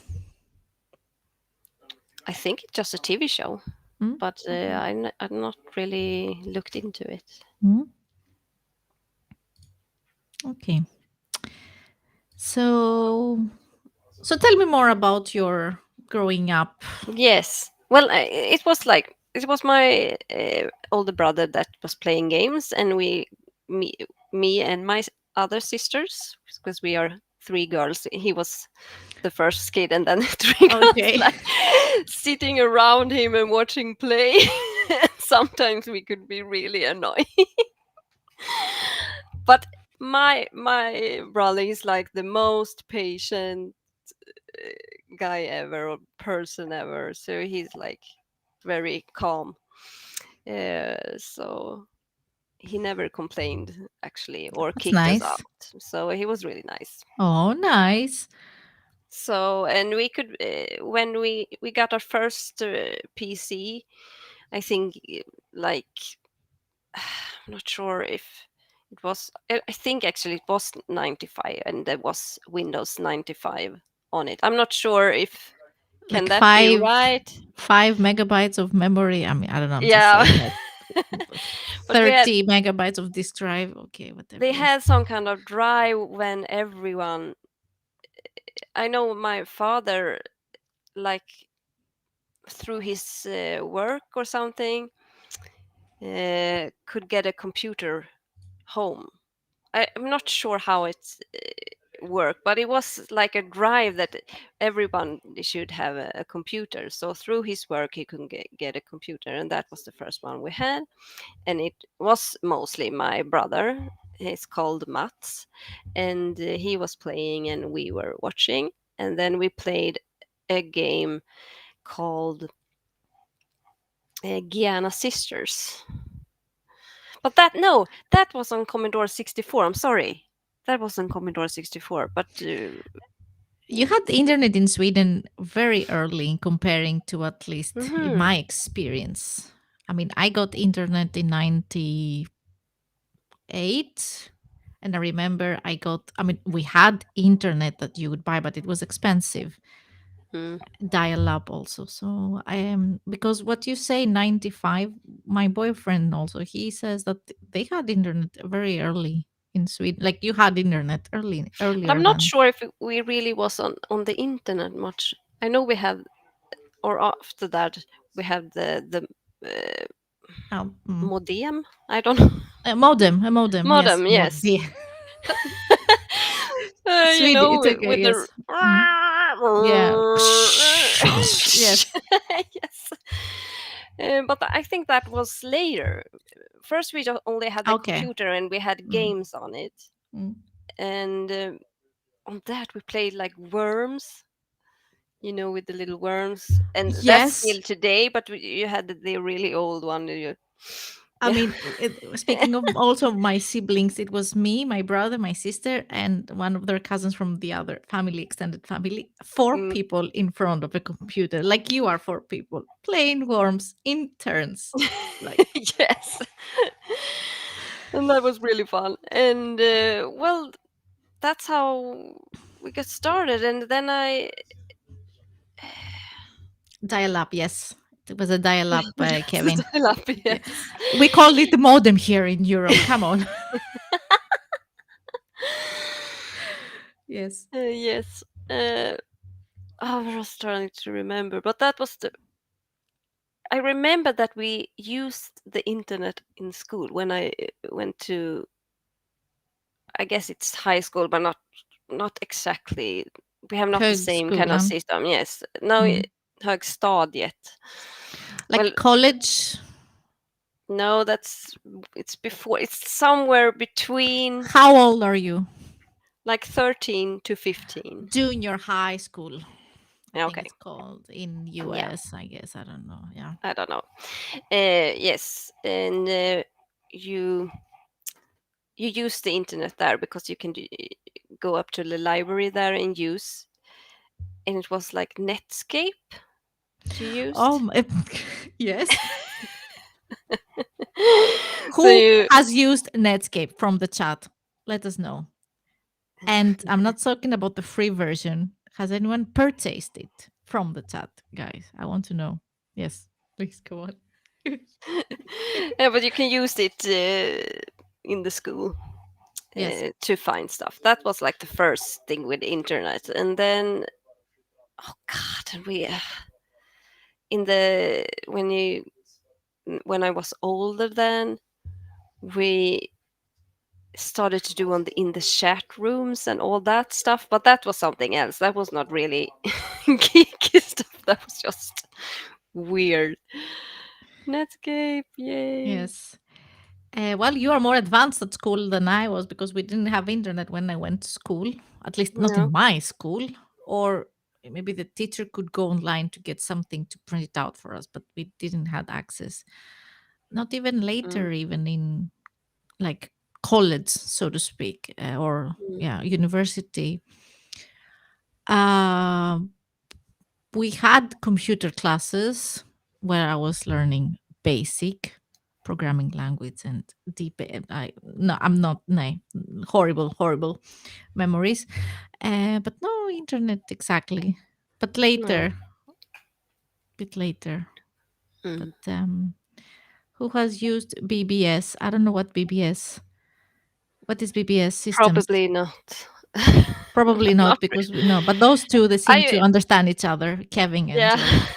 I think it's just a TV show, Hmm? but Okay. I've not really looked into it. Hmm? Okay. So, so tell me more about your growing up. Yes. Well, it was like it was my older brother that was playing games, and me, me and my other sisters, because we are three girls. He was the first kid, and then three girls, Okay. like sitting around him and watching play. Sometimes we could be really annoying, but my brother is like the most patient, guy ever or person ever. So he's like very calm. So he never complained actually or That's kicked us nice. out. So he was really nice. Oh, nice. So and we could when we got our first PC, I think like I'm not sure if it was. I think actually it was 95, and there was Windows 95 on it. I'm not sure if can Like that be right. 5 megabytes of memory. I mean, I don't know. I'm just Yeah, saying like but we had 30 megabytes of disk drive. Okay, whatever. they Yes. had some kind of drive when everyone. I know my father like through his work or something could get a computer home. I'm not sure how it worked, but it was like a drive that everyone should have a computer. So through his work, he could get a computer, and that was the first one we had. And it was mostly my brother. He's called Mats, and he was playing, and we were watching. And then we played a game called Giana Sisters. But that no, that was on Commodore 64. I'm sorry, that was on Commodore 64. But You had the internet in Sweden very early in comparing to at least in mhm, my experience. I mean, I got internet in 98, and I remember I mean, we had internet that you would buy, but it was expensive. mm. Dial up also. So I am, because what you say 95, my boyfriend also, he says that they had internet very early in Sweden. Like you had internet But earlier I'm not than sure if we really was on the internet much. I know we have, or after that we have the uh, mm. modem. I don't know. A modem, yes, Modem, yes. modem. You Sweden, know, it's okay, with the yes. Mm. Yeah. Yes. yes. But I think that was later. First, we only had the Okay. computer and we had Mm. games on it, Mm. and on that we played like worms. You know, with the little worms, and that's Yes. still today. But you had the really old one. I Yeah. mean, speaking of also my siblings, it was me, my brother, my sister, and one of their cousins from the other family, extended family. Four Mm. people in front of a computer, like you are four people, playing worms in turns. Like, Yes. And that was really fun. And well, that's how we got started. And then I, dial up, yes. It was a dial up, yes, Kevin. I love Yeah. yes, We call it the modem here in Europe. Come on. Yes. yes. Uh, I was trying to remember, but that was the. I remember that we used the internet in school when I went to. I guess it's high school, but not exactly. We have not the same kind of Högskolan. system. Yes, no, Mm. högstadiet. Well, Like college. no, it's before. It's somewhere between How old are you? like 13 to 15. Junior high school, I Yeah, think okay. it's called in Yeah, US, I guess. I don't know. Yeah. I don't know. Yes, and you you use the internet there because you can go up to the library there and use. And it was like Netscape you used. Yes. So Who you has used Netscape from the chat? Let us know. And I'm not talking about the free version. Has anyone purchased it from the chat, guys? I want to know. Yes, please go on. yeah, but you can use it in the school Yes. to find stuff. That was like the first thing with the internet, and then oh god, and we in the when I was older, then we started to do on the in the chat rooms and all that stuff. But that was something else. That was not really geeky stuff. That was just weird. Netscape, yay! Yes. Well, you are more advanced at school than I was because we didn't have internet when I went to school, at least not in No. my school. or maybe the teacher could go online to get something to print it out for us, but we didn't have access. Not even Mm, later, even in like college, so to speak, or mm, yeah, university. Um, we had computer classes where I was learning basic programming language and deep. I no, I'm not no horrible, horrible memories, but no internet exactly. But no. later, bit later. But Mm. who has used BBS? I don't know what BBS. What is BBS systems? Probably not. Probably Not not because we know. But those two, they seem to I understand each other, Kevin and yeah, George.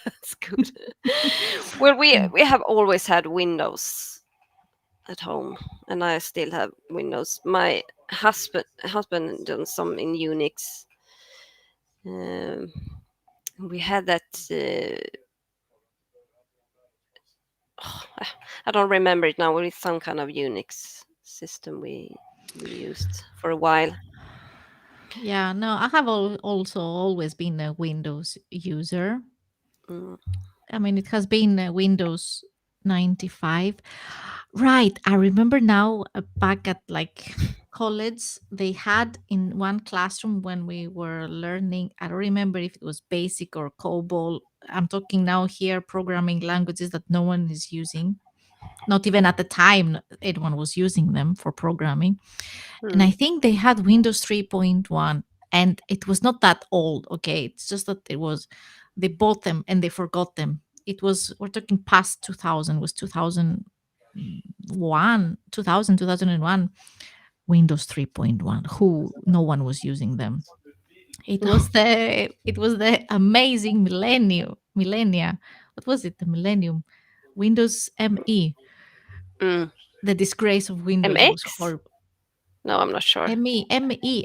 that's good. Well, we Yeah. we have always had Windows at home, and I still have Windows. My husband done some in Unix. Um, we had that. I don't remember it now. It's some kind of Unix system we used for a while. Yeah, no, I have also always been a Windows user. Mm, I mean, it has been Windows 95. Right. I remember now back at like college, they had in one classroom when we were learning, I don't remember if it was basic or COBOL. I'm talking now here programming languages that no one is using. Not even at the time anyone was using them for programming. And I mm, think they had Windows 3.1, and it was not that old. Okay. It's just that it was, they bought them and they forgot them. It was, we're talking past 2000, was 2001, 2001, Windows 3.1, who no one was using them. It was the amazing millennia. What was it? The Millennium. Windows ME. mm. The disgrace of Windows. It was MX? horrible. No, I'm not sure. ME.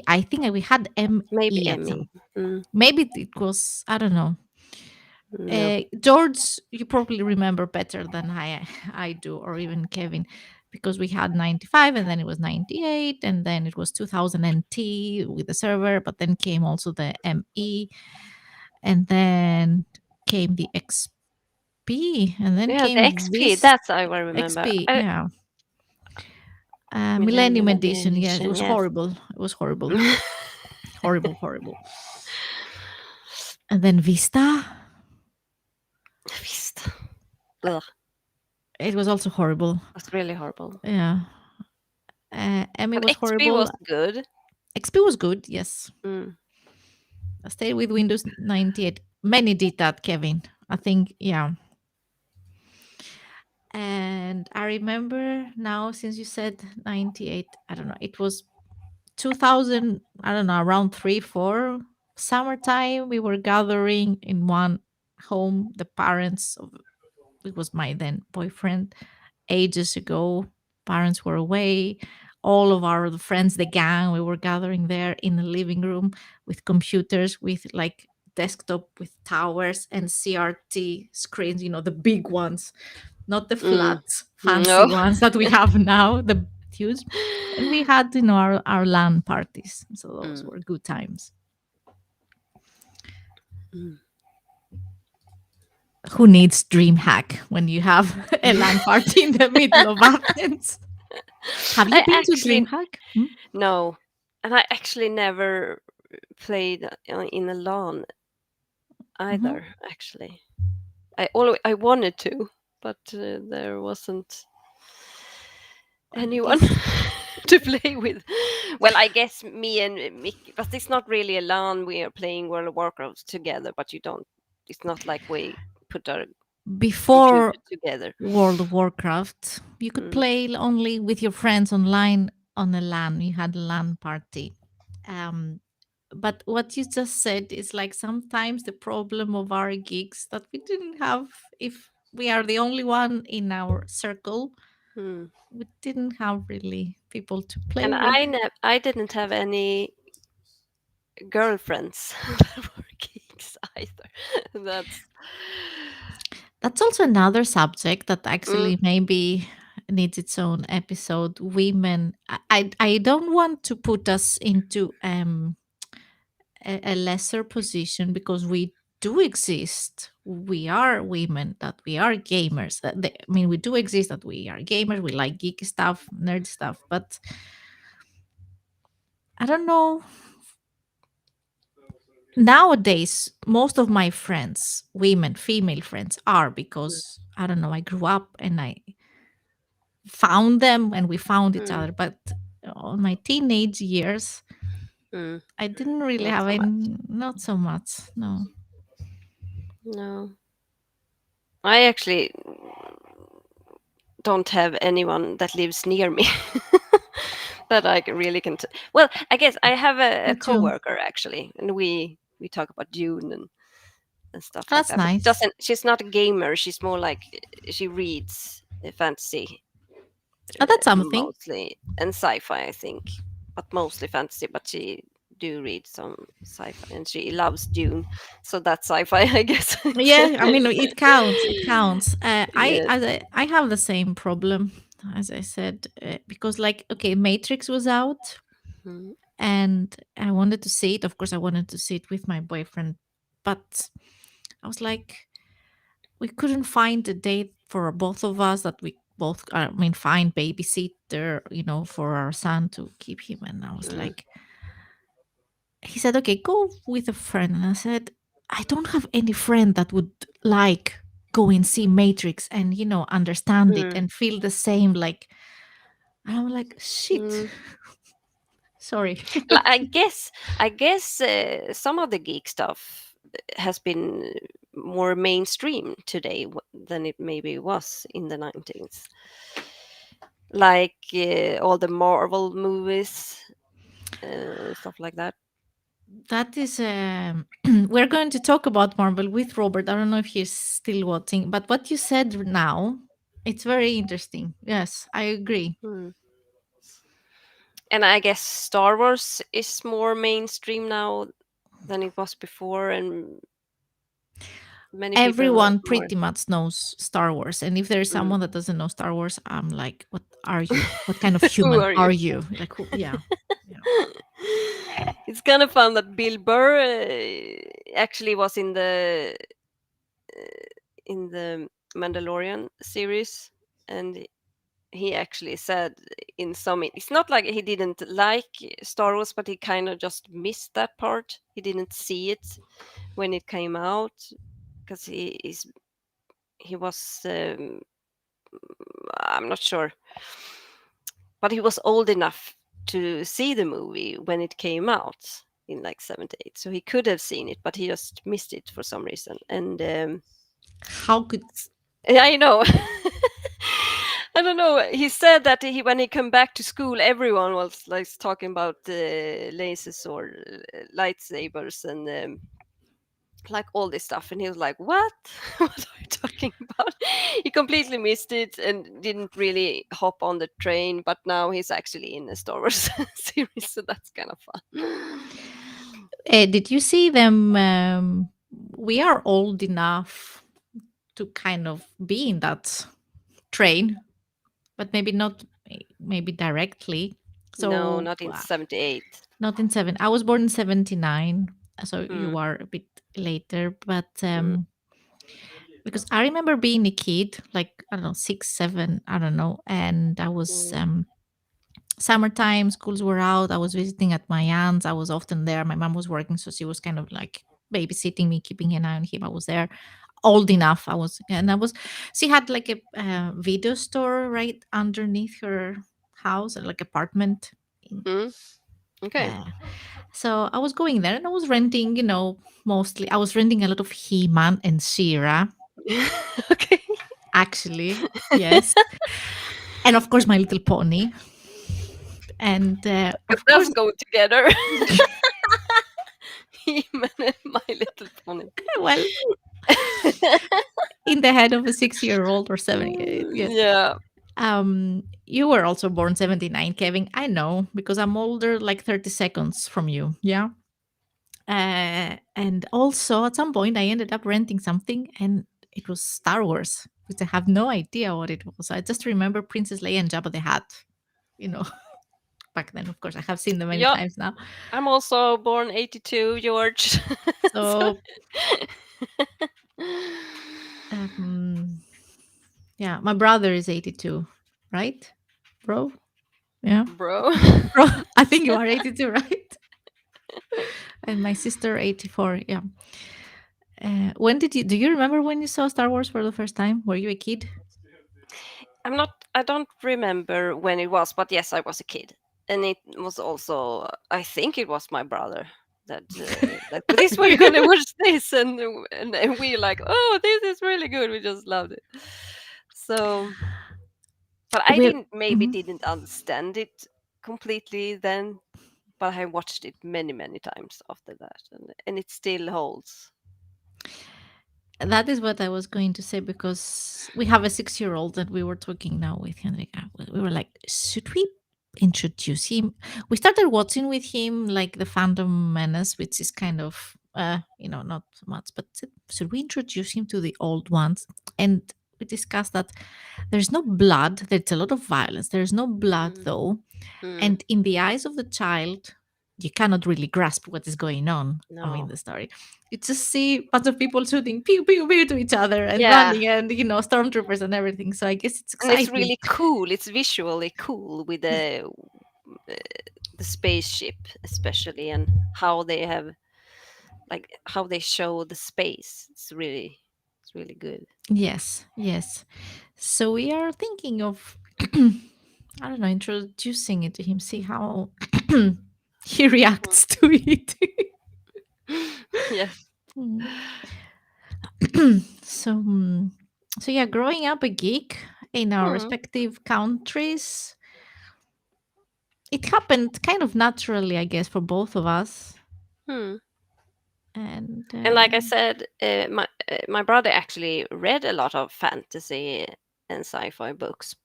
I think we had Maybe ME at some. ME. Mm, Maybe it was, I don't know. no. George, you probably remember better than I do, or even Kevin, because we had 95 and then it was 98 and then it was 2000 with the server, but then came also the ME and then came the XP and then Yeah, the came XP. this That's I will remember. XP. Yeah. Millennium Millennium Edition. Yeah, it Edition. was Yes. horrible. It was horrible. Horrible, horrible. And then Vista. Fist. Ugh, It was also horrible. that's really horrible. Yeah. Emmy But was XP horrible. was good. XP was good. Yes. Mm. I stayed with Windows 98. Many did that, Kevin. I think, yeah. And I remember now, since you said 98, I don't know, it was 2000, I don't know, around 3, 4, summertime. We were gathering in one home, the parents of, it was my then boyfriend, ages ago. Parents were away. All of our friends, the gang, we were gathering there in the living room with computers, with like desktop with towers and CRT screens, the big ones, not the flat, Mm. fancy No. ones that we have now, the huge. And we had, our LAN parties. So those Mm. were good times. Mm. Who needs DreamHack when you have a LAN party in the middle of Athens? Have you I been to actually DreamHack? Hmm? no, and I actually never played in a LAN Mhm. either. Actually, I wanted to, but there wasn't It anyone is to play with. Well, I guess me and Mick, but it's not really a LAN. We are playing World of Warcraft together, but you don't. It's not like we put our computer before together. World of Warcraft. You could Mm. play only with your friends online on a LAN. You had a LAN party. Um, but what you just said is like sometimes the problem of our gigs that we didn't have, if we are the only one in our circle, Mm. we didn't have really people to play And with. I didn't have any girlfriends that were geeks either. That's That's also another subject that mm, actually maybe needs its own episode. Women. I don't want to put us into a lesser position because we do exist. We are women, that we are gamers. I mean, we do exist, that we are gamers. We like geeky stuff, nerd stuff. But I don't know. Nowadays, most of my friends, women, female friends, are because I don't know. I grew up and I found them and we found each Mm, other. But on my teenage years, mm, I didn't really not have so much. any, not so much. No. No, I actually don't have anyone that lives near me that I really can. Well, I guess I have a Me too. coworker actually, and we talk about June and stuff like That's that. But nice. doesn't she's not a gamer. She's more like she reads fantasy Oh, that's something. mostly and sci-fi, I think, but mostly fantasy. But she do read some sci-fi, and she loves Dune, so that's sci-fi, I guess. Yeah, I mean, it counts. It counts. Yes. I have the same problem as I said because, like, okay, Matrix was out, Mm, and I wanted to see it. Of course, I wanted to see it with my boyfriend, but I was like, we couldn't find a date for both of us that we both. I mean, find babysitter, for our son to keep him, and I was mm, like, he said, okay, go with a friend. And I said, I don't have any friend that would like go and see Matrix and, understand it mm, and feel the same. Like, and I'm like, shit. mm. Sorry. I guess some of the geek stuff has been more mainstream today than it maybe was in the 90s. Like all the Marvel movies, stuff like that. That is, we're going to talk about Marvel with Robert. I don't know if he's still watching, but what you said now, it's very interesting. Yes, I agree. Hmm. And I guess Star Wars is more mainstream now than it was before, and many people are Everyone more. pretty much knows Star Wars. And if there's Mm. someone that doesn't know Star Wars, I'm like, what are you? What kind of Who human are you? are you? Like, who? Yeah. Yeah. It's kind of fun that Bill Burr actually was in the Mandalorian series, and he actually said in some. It's not like he didn't like Star Wars, but he kind of just missed that part. He didn't see it when it came out because he was. I'm not sure, but he was old enough to see the movie when it came out in like 78, so he could have seen it, but he just missed it for some reason. And How could yeah, I know. I don't know. He said that when he come back to school, everyone was like talking about lasers or lightsabers and like all this stuff, and he was like, "What? What are you talking about?" He completely missed it and didn't really hop on the train. But now he's actually in a Star Wars series, so that's kind of fun. did you see them? We are old enough to kind of be in that train, but maybe not, maybe directly. No, So, not in 78. not in seven. I was born in 79, so Mm, you are a bit later. But mm, because I remember being a kid, like, I don't know, 6, 7, I don't know, and I was mm, summertime, schools were out. I was visiting at my aunt's. I was often there. My mom was working, so she was kind of like babysitting me, keeping an eye on him. I was there old enough. She had like a video store right underneath her house, like apartment. In, mm. Okay. uh, so I was going there and I was renting, mostly. I was renting a lot of He Man and Shira, Okay. actually. Yes. And of course, My Little Pony. And It of does course, go together. He-Man and My Little Pony. well, in the head of a 6-year-old or 7 yes. Yeah. You were also born 79, Kevin. I know because I'm older like 30 seconds from you. Yeah. And also at some point I ended up renting something and it was Star Wars, which I have no idea what it was. I just remember Princess Leia and Jabba the Hutt, you know. back then. Of course, I have seen them many Yeah, times now. I'm also born 82, George. So, So um, yeah, my brother is 82, right, bro? Yeah, bro. bro. I think you are 82, right? And my sister 84. Yeah. When did you? Do you remember when you saw Star Wars for the first time? Were you a kid? I don't remember when it was, but yes, I was a kid. And it was also, I think it was my brother that this we're gonna watch this, and we like, oh, this is really good. We just loved it. So, but I we didn't maybe Mhm. didn't understand it completely then, but I watched it many times after that, and it still holds. That is what I was going to say because we have a 6-year-old and we were talking now with Henrika. We were like, should we introduce him? We started watching with him like the Phantom Menace, which is kind of, not so much, but should we introduce him to the old ones? And we discussed that there's no blood. There's a lot of violence. There's no blood Mm, though. mm, And in the eyes of the child, you cannot really grasp what is going on. I mean, no. the story. You just see a bunch of people shooting pew pew pew to each other and Yeah, running and stormtroopers and everything. So I guess it's and it's exciting. really cool. It's visually cool with uh, the spaceship, especially, and how they have like how they show the space. It's really good. Yes, yes. So we are thinking of I don't know, introducing it to him, see how he reacts to it. Yes. Mm. so so yeah, growing up a geek in our Hmm. respective countries, it happened kind of naturally, I guess, for both of us. Hmm. And And like I said, my brother actually read a lot of fantasy and sci-fi books,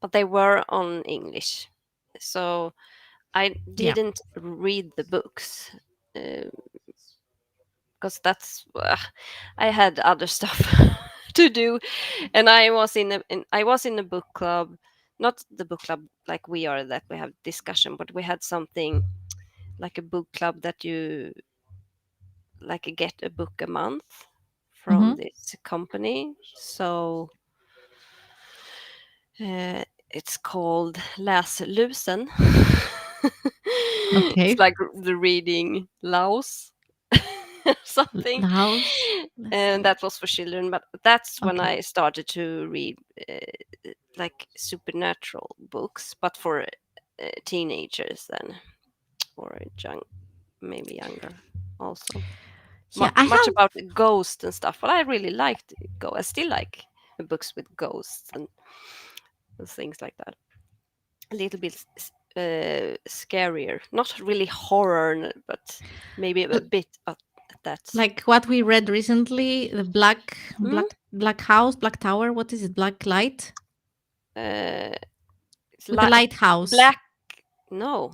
but they were on English, so I yeah, didn't read the books. Uh, because I had other stuff to do, and I was in a book club, not the book club like we are that we have discussion, but we had something like a book club that you like get a book a month from hmm, this company. So it's called Läslusen. It's okay. like the reading Laos something, The house. Let's and see. that was for children. But that's when Okay. I started to read like supernatural books, but for teenagers then, or young, maybe younger also. Yeah, I Much have about ghosts and stuff. But I really liked I still like books with ghosts and things like that. A little bit scarier, not really horror, but maybe a bit at that. like what we read recently, the Hmm? black house, black tower. What is it? Black light Uh, it's with the lighthouse. black. No,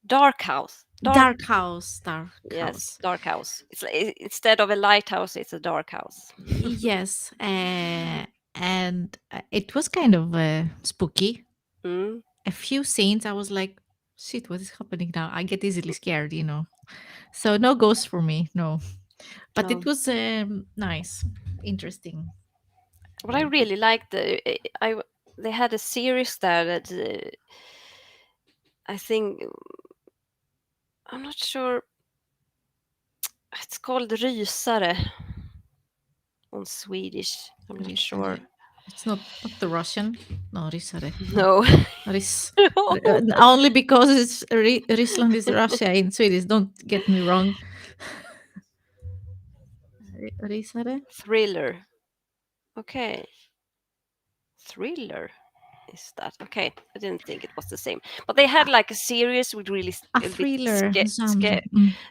dark house. Dark. Dark house, dark Yes, house. dark house. It's like, instead of a lighthouse, it's a dark house. Yes, and it was kind of spooky. Mm, A few scenes, I was like, "Shit, what is happening now?" I get easily scared. So no ghosts for me, no. But it no. was nice, interesting What I book. really liked, they had a series there that I think I'm not sure. It's called Rysare on Swedish. I'm not Risare. sure. It's not the Russian. No, Risare. No, No. Ris. Only because it's Risland is Russia in Swedish. Don't get me wrong. Risare. Thriller. Okay. Thriller is that? Okay. I didn't think it was the same. But they had like a series with really A a bit thriller genre.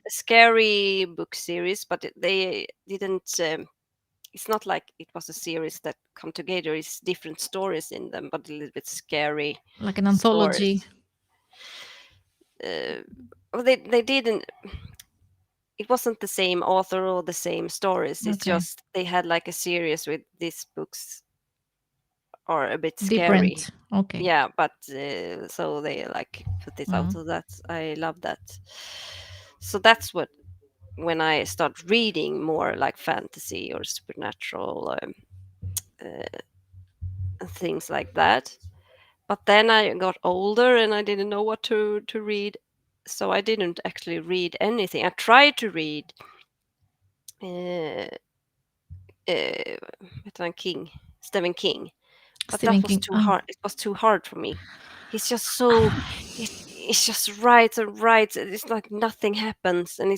a scary book series, but they didn't. It's not like it was a series that come together. It's different stories in them, but a little bit scary Like an anthology. stories. Uh, well, they didn't. It wasn't the same author or the same stories. It's Okay. just they had like a series with these books are a bit scary. Different. Okay. Yeah, but so they like put this out. Mm. So that's I love that. So that's what when I start reading more like fantasy or supernatural and things like that. But then I got older and I didn't know what to read, so I didn't actually read anything. I tried to read uh, King, Stephen King, but that Stephen was King. too Oh. hard. It was too hard for me. He's just so it's just writes and writes. It's like nothing happens, and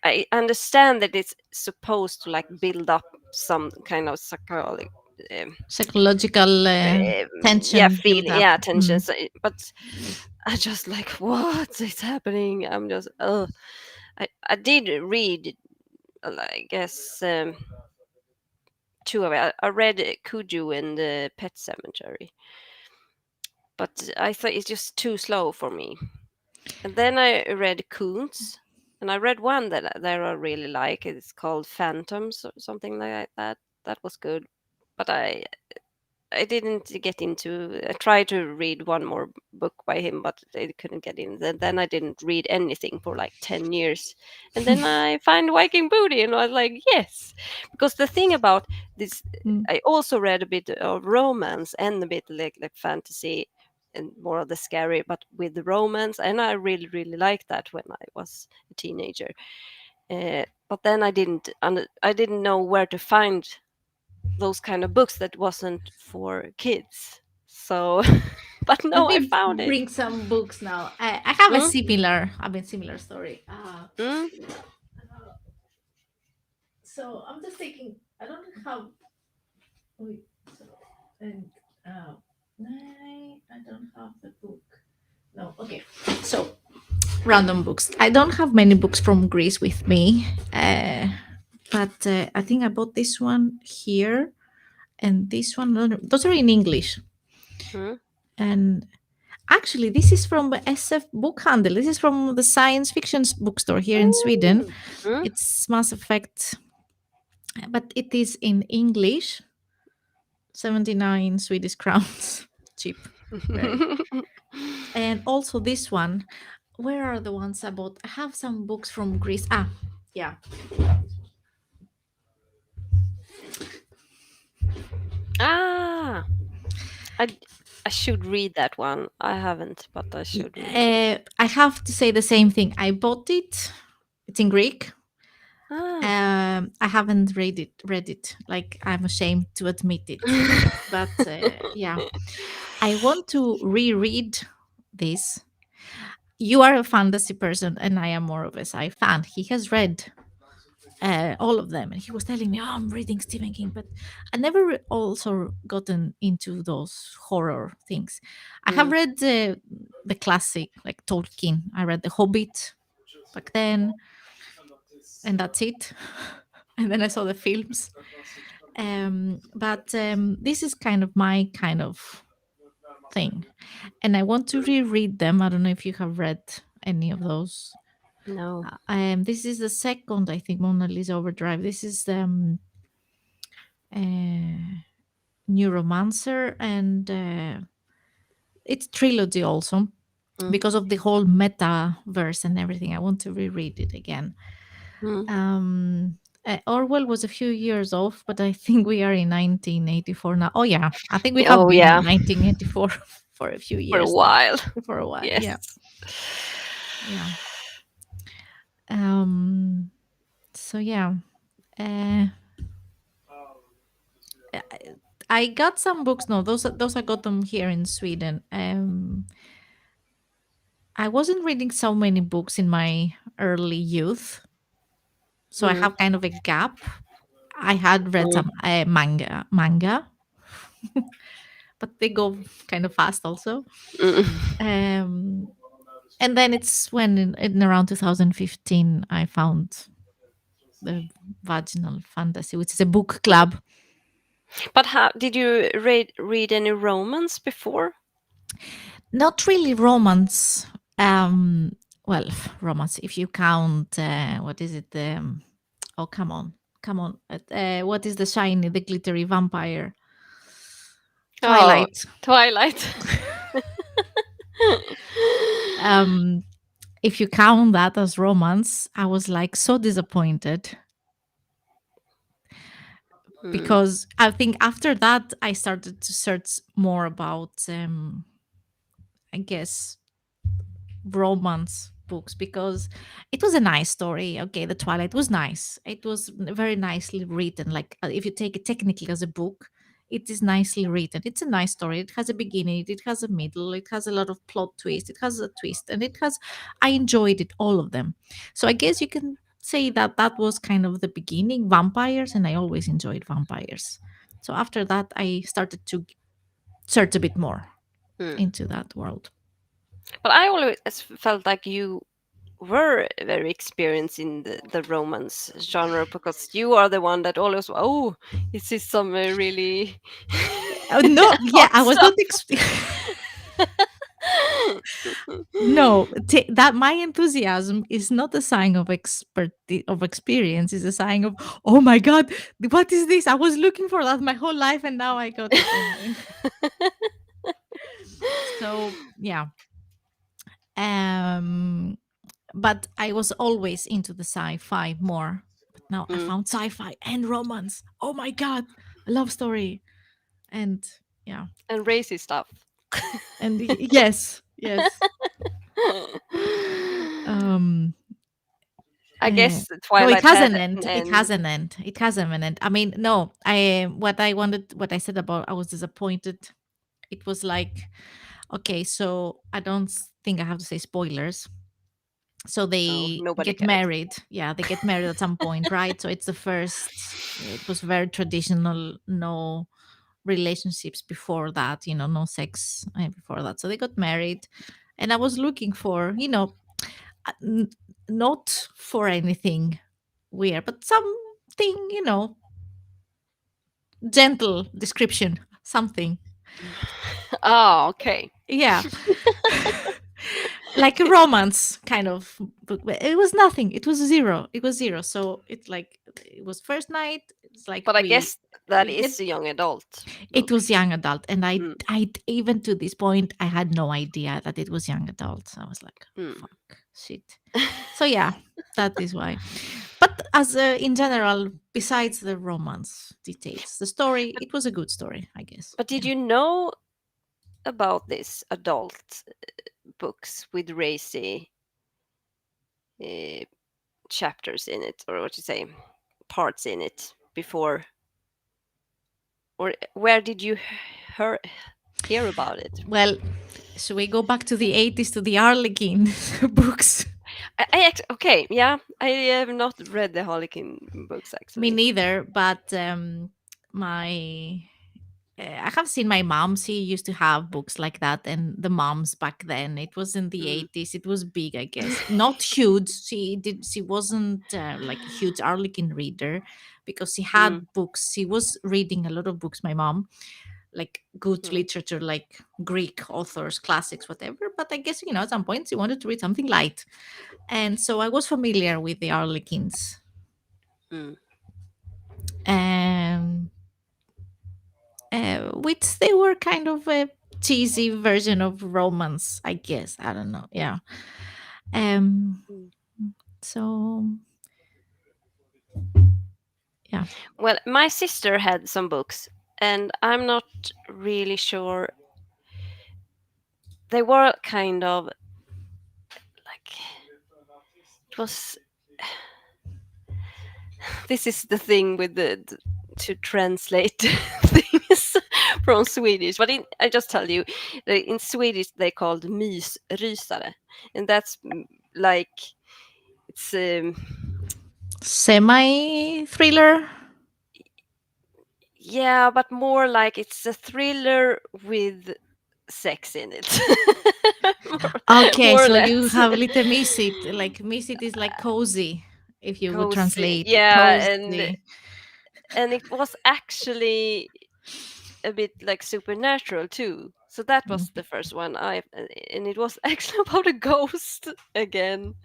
I understand that it's supposed to like build up some kind of psychological um, Psychological yeah, tension feel build up. yeah, tension. Mm. So but I just like what is happening. I'm just I did read I guess two of it. I read Cujo and the Pet Cemetery, but I thought it's just too slow for me. And then I read Coons, and I read one that I really like. It's called Phantoms or something like that. That was good, but I didn't get into. I tried to read one more book by him, but I couldn't get in. Then I didn't read anything for like 10 years, and then I find Viking Booty, and I was like, yes, because the thing about this, Mm. I also read a bit of romance and a bit like fantasy and more of the scary, but with the romance, and I really liked that when I was a teenager. But then I didn't know where to find those kind of books that wasn't for kids. So, but Let no, I me found it. bring some books now. I have Mm, a similar story. mm, So I'm just thinking. I don't have. Wait, so, and uh, I don't have the book. No. Okay. So random books. I don't have many books from Greece with me, but I think I bought this one here and this one. No, no, those are in English. mm. And actually, this is from the SF Bookhandel. This is from the science fiction bookstore here in Sweden. Mm, mm. It's Mass Effect, but it is in English. 79 Swedish crowns. Cheap. Very. And also this one. Where are the ones I bought? I have some books from Greece. Ah, yeah. Ah, I I should read that one. I haven't, but I should read it. I have to say the same thing. I bought it. It's in Greek. Ah, I haven't read it. Like I'm ashamed to admit it. But yeah, I want to reread this. You are a fantasy person, and I am more of a sci fan. He has read all of them, and he was telling me, "Oh, I'm reading Stephen King," but I never also gotten into those horror things. I have mm. read the classic, like Tolkien. I read The Hobbit back then, and that's it. And then I saw the films. But this is kind of my kind of thing, and I want to reread them. I don't know if you have read any of those. No. This is the second, I think, Mona Lisa Overdrive. This is uh, Neuromancer, and it's trilogy also Mm, because of the whole metaverse and everything. I want to reread it again. mm. Orwell was a few years off, but I think we are in 1984 now. Oh yeah, I think we have Oh been yeah, in 1984 for a few for a years now. while. For a while, Yes. yeah, yeah. Um. So yeah, uh, I I got some books. No, those I got them here in Sweden. I wasn't reading so many books in my early youth, so I Mm, have kind of a gap. I had read mm, some manga, but they go kind of fast also. mm. Um, and then it's when in around 2015 I found the Vaginal Fantasy, which is a book club. But how did you read any romance before? Not really romance. Well, romance if you count. What is it? Oh, come on, come on. What is the shiny, the glittery vampire? Oh, Twilight. Twilight. Um, if you count that as romance, I was like so disappointed Hmm. because I think after that I started to search more about, I guess, romance books because it was a nice story. Okay, the Twilight was nice. It was very nicely written. Like if you take it technically as a book, it is nicely written. It's a nice story. It has a beginning. It has a middle. It has a lot of plot twist. It has a twist, and it has. I enjoyed it, all of them. So I guess you can say that that was kind of the beginning. Vampires, and I always enjoyed vampires. So after that, I started to search a bit more Hmm. into that world. But I always felt like you were very experienced in the romance genre because you are the one that always, oh, this is some really No, yeah, hot I was stuff. not. No, that my enthusiasm is not a sign of of experience. It's a sign of, oh my god, what is this? I was looking for that my whole life, and now I got it. And so yeah, um, but I was always into the sci-fi more. But now I Mm. found sci-fi and romance. Oh my god, a love story, and yeah, And racy stuff. and yes, yes. Um, I Uh, guess no, it Twilight has had an an end. It has end. an end. It has an end. I mean, no, I what I wanted, what I said about I was disappointed. It was like, okay, so I don't think I have to say spoilers. So Oh, they nobody get cares. married. Yeah, they get married at some point, right? So it's the first. It was very traditional. No relationships before that. No sex before that. So they got married, and I was looking for, uh, n- not for anything weird, but something, gentle description, something. Oh, okay. Yeah. Like a romance kind of book. But it was nothing. It was zero. It was zero. So it's like it was first night. It's like But I we guess that we get is a young adult it book. was young adult, and Mm. I even to this point I had no idea that it was young adult. I was like, Mm. fuck, shit. So yeah, that is why. But as in general, besides the romance details, the story, it was a good story, I guess. But did Yeah. you know about this adult books with racy uh, chapters in it, or what you say, parts in it before, or where did you hear about it? Well, should we go back to the 80s to the Arlequin books? Okay, yeah, I have not read the Harlequin books Me actually. neither, but my I have seen my mom. She used to have books like that, and the moms back then. It was in the Mm. 80s. It was big, I guess. Not huge. She did. She wasn't like a huge Arlequin reader, because she Mm. had books. She was reading a lot of books. My mom, like good Mm. literature, like Greek authors, classics, whatever. But I guess at some point she wanted to read something light, and so I was familiar with the Arlequins. Mm. Um, which they were kind of a cheesy version of romance, I guess. I don't know. Yeah. Um. Mm. So yeah. Well, my sister had some books, and I'm not really sure. They were kind of like, it was. This is the thing with to translate things from Swedish. But I just tell you, in Swedish they called mysrysare, and that's like it's Semi thriller. yeah, but more like it's a thriller with sex in it, more, Okay, more or so you less. have a little miss it. Like miss it is like cozy, if you would Cozy, translate yeah, cozy. and it was actually a bit like supernatural too. So that was the Okay. first one and it was actually about a ghost again.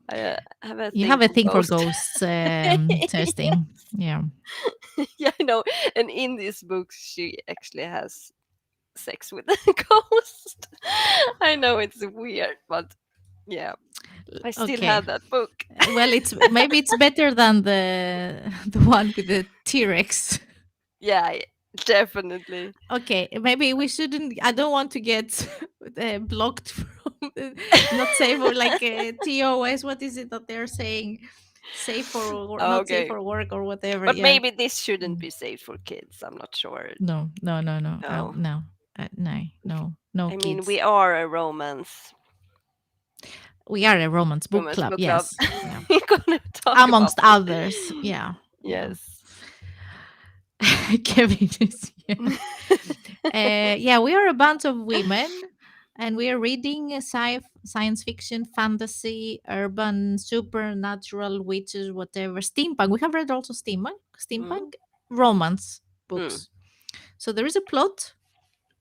I have a You thing have a for thing for ghosts. ghosts, testing. Yeah. Yeah, I know. And in this book, she actually has. sex with a ghost. I know it's weird, but yeah, I still Okay. have that book. Well, it's maybe it's better than the the one with the T-Rex. Yeah, definitely. Okay, maybe we shouldn't. I don't want to get blocked from not safe or like TOS. What is it that they're saying? Safe for not safe Okay, for work or whatever. but Yeah. maybe this shouldn't Mm. be safe for kids. I'm not sure. No, no, no, no, No, no, no, no, no I mean we kids. are a We are a romance book romance club. book club. Yes. Yeah. We're gonna talk about Amongst this. others. Yeah. Yeah. Yes. Kevin is yeah. Yeah, we are a bunch of women and we are reading science fiction, fantasy, urban, supernatural, witches, whatever, steampunk. We have read also Mm, steampunk romance mm. books. So there is a plot,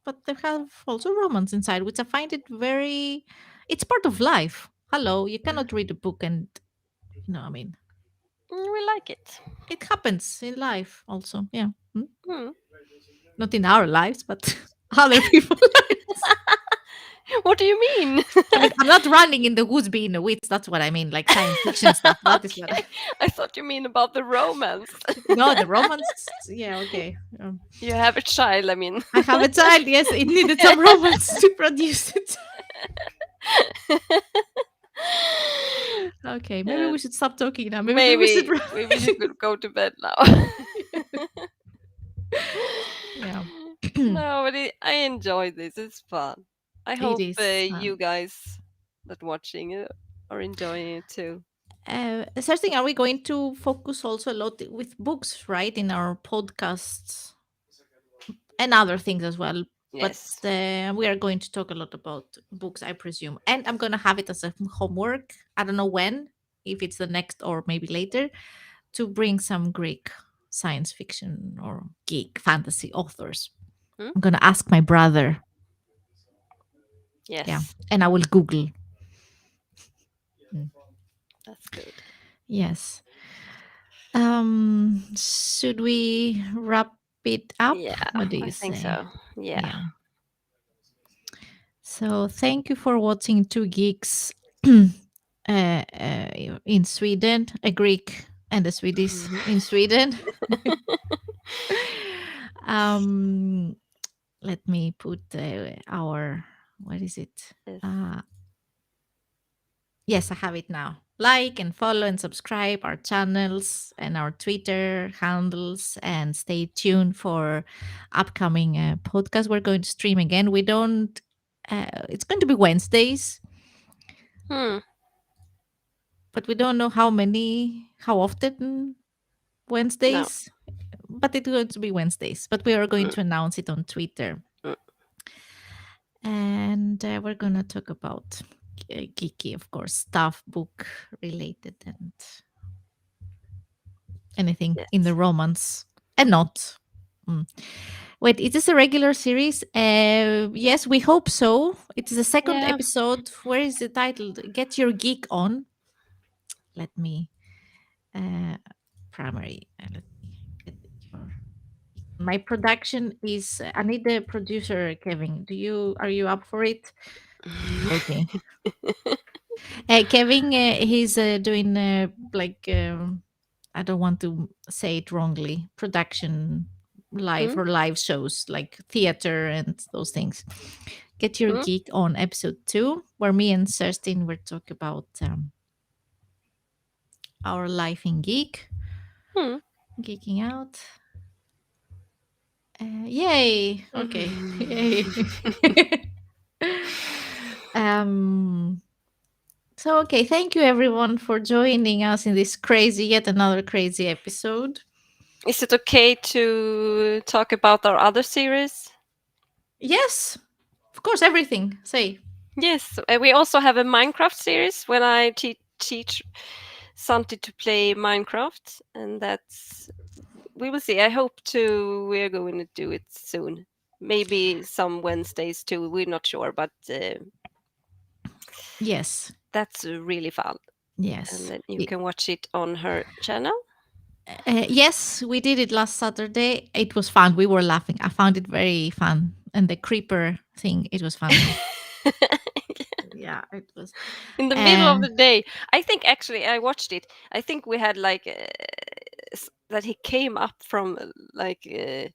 but they have also romance inside, which I find it very, it's part of life. Hello, you cannot read a book and, I mean, We like it. it happens in life also. Yeah. Hmm? Mm. Not in our lives, but other people's lives. What do you mean? I mean, I'm not running in the woods being a witch. That's what I mean, like science fiction stuff. That is what. Okay, I thought you mean about the romance. No, the romance. Yeah, okay. You have a child, I mean. I have a child. Yes, it needed some romance to produce it. Okay, maybe Uh, we should stop talking now. Maybe we should. maybe she could go to bed now. Yeah, No, but I enjoy this. It's fun. I it hope is. you guys that watching are enjoying it too. Such thing, are we going to focus also a lot with books, right, in our podcasts and other things as well? But Yes. we are going to talk a lot about books, I presume, and I'm going to have it as a homework. I don't know when, if it's the next or maybe later, to bring some Greek science fiction or geek fantasy authors. Hmm? I'm going to ask my brother. Yeah, Yes, and I will Google. Mm. that's good. Yes. Should we wrap it up? Yeah, What do I you think say? so. Yeah. Yeah. So thank you for watching Two Geeks in Sweden, a Greek and a Swedish in Sweden. um, let me put our, what is it? Yes. Uh, yes, I have it now. Like and follow and subscribe our channels and our Twitter handles, and stay tuned for upcoming podcast. We're going to stream again. We don't. It's going to be Wednesdays, Hmm. but we don't know how often No. Wednesdays. But it's going to be Wednesdays. But we are going Mm, to announce it on Twitter, mm. and we're going to talk about geeky, of course, stuff, book related, and anything in Yes. the romance and not. Mm. Wait, is this a regular series? Yes, we hope so. It is the second Yeah. episode. Where is the title? Get Your Geek On. Let me uh primary. Let me get your. My production is. I need the producer, Kevin. Are you up for it? Okay. Kevin, he's doing like I don't want to say it wrongly. Production live Mm, or live shows like theater and those things. Get Your mm, Geek On episode 2, where me and Kerstin will talk about our life in mm. geeking out. Yay! Okay, yay. um. So okay, thank you everyone for joining us in this yet another crazy episode. Is it okay to talk about our other series? Yes, of course, everything. Say. Yes, we also have a Minecraft series when I teach Santi to play Minecraft, and that's we will see. I hope to we're going to do it soon. Maybe some Wednesdays too. We're not sure, but Yes. that's really fun, and Yes. then you can watch it on her channel. Yes, we did it last Saturday. It was fun. We were laughing. I found it very fun. and the creeper thing, it was funny. Yeah, it was. In the middle of And the day. I think actually I watched it. I think we had like that he came up from like a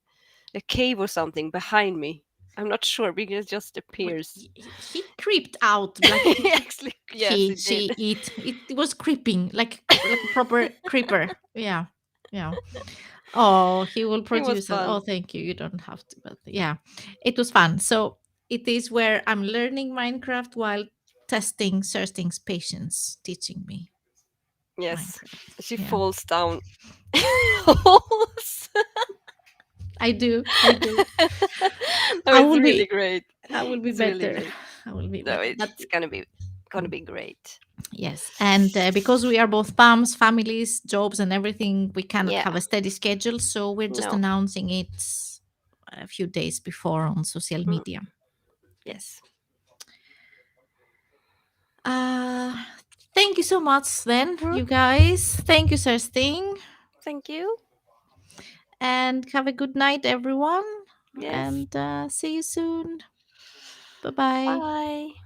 cave or something behind me. I'm not sure because it just but appears. he creeped out like Actually, yes, it did. it was creeping like a proper creeper. Yeah, yeah. Oh, he will It was produce us. fun. Oh, thank you. You don't have to, but yeah, it was fun. So it is where I'm learning Minecraft while testing Thirsting's patience, teaching me Yes, Minecraft. she Yeah, falls down holes. I do. I do. No, I it's will really be. great. I will be It's really better. great. I will be No, better. But it's gonna be great. yes, and because we are both PAMs, families, jobs, and everything, we cannot Yeah. have a steady schedule. So we're just No. announcing it a few days before on social Mm, media. Yes. yes. Uh, Thank you so much, then, Mm, you guys. Thank you, Sir Sting. thank you. And have a good night, everyone. Yes. And see you soon. Bye bye. Bye.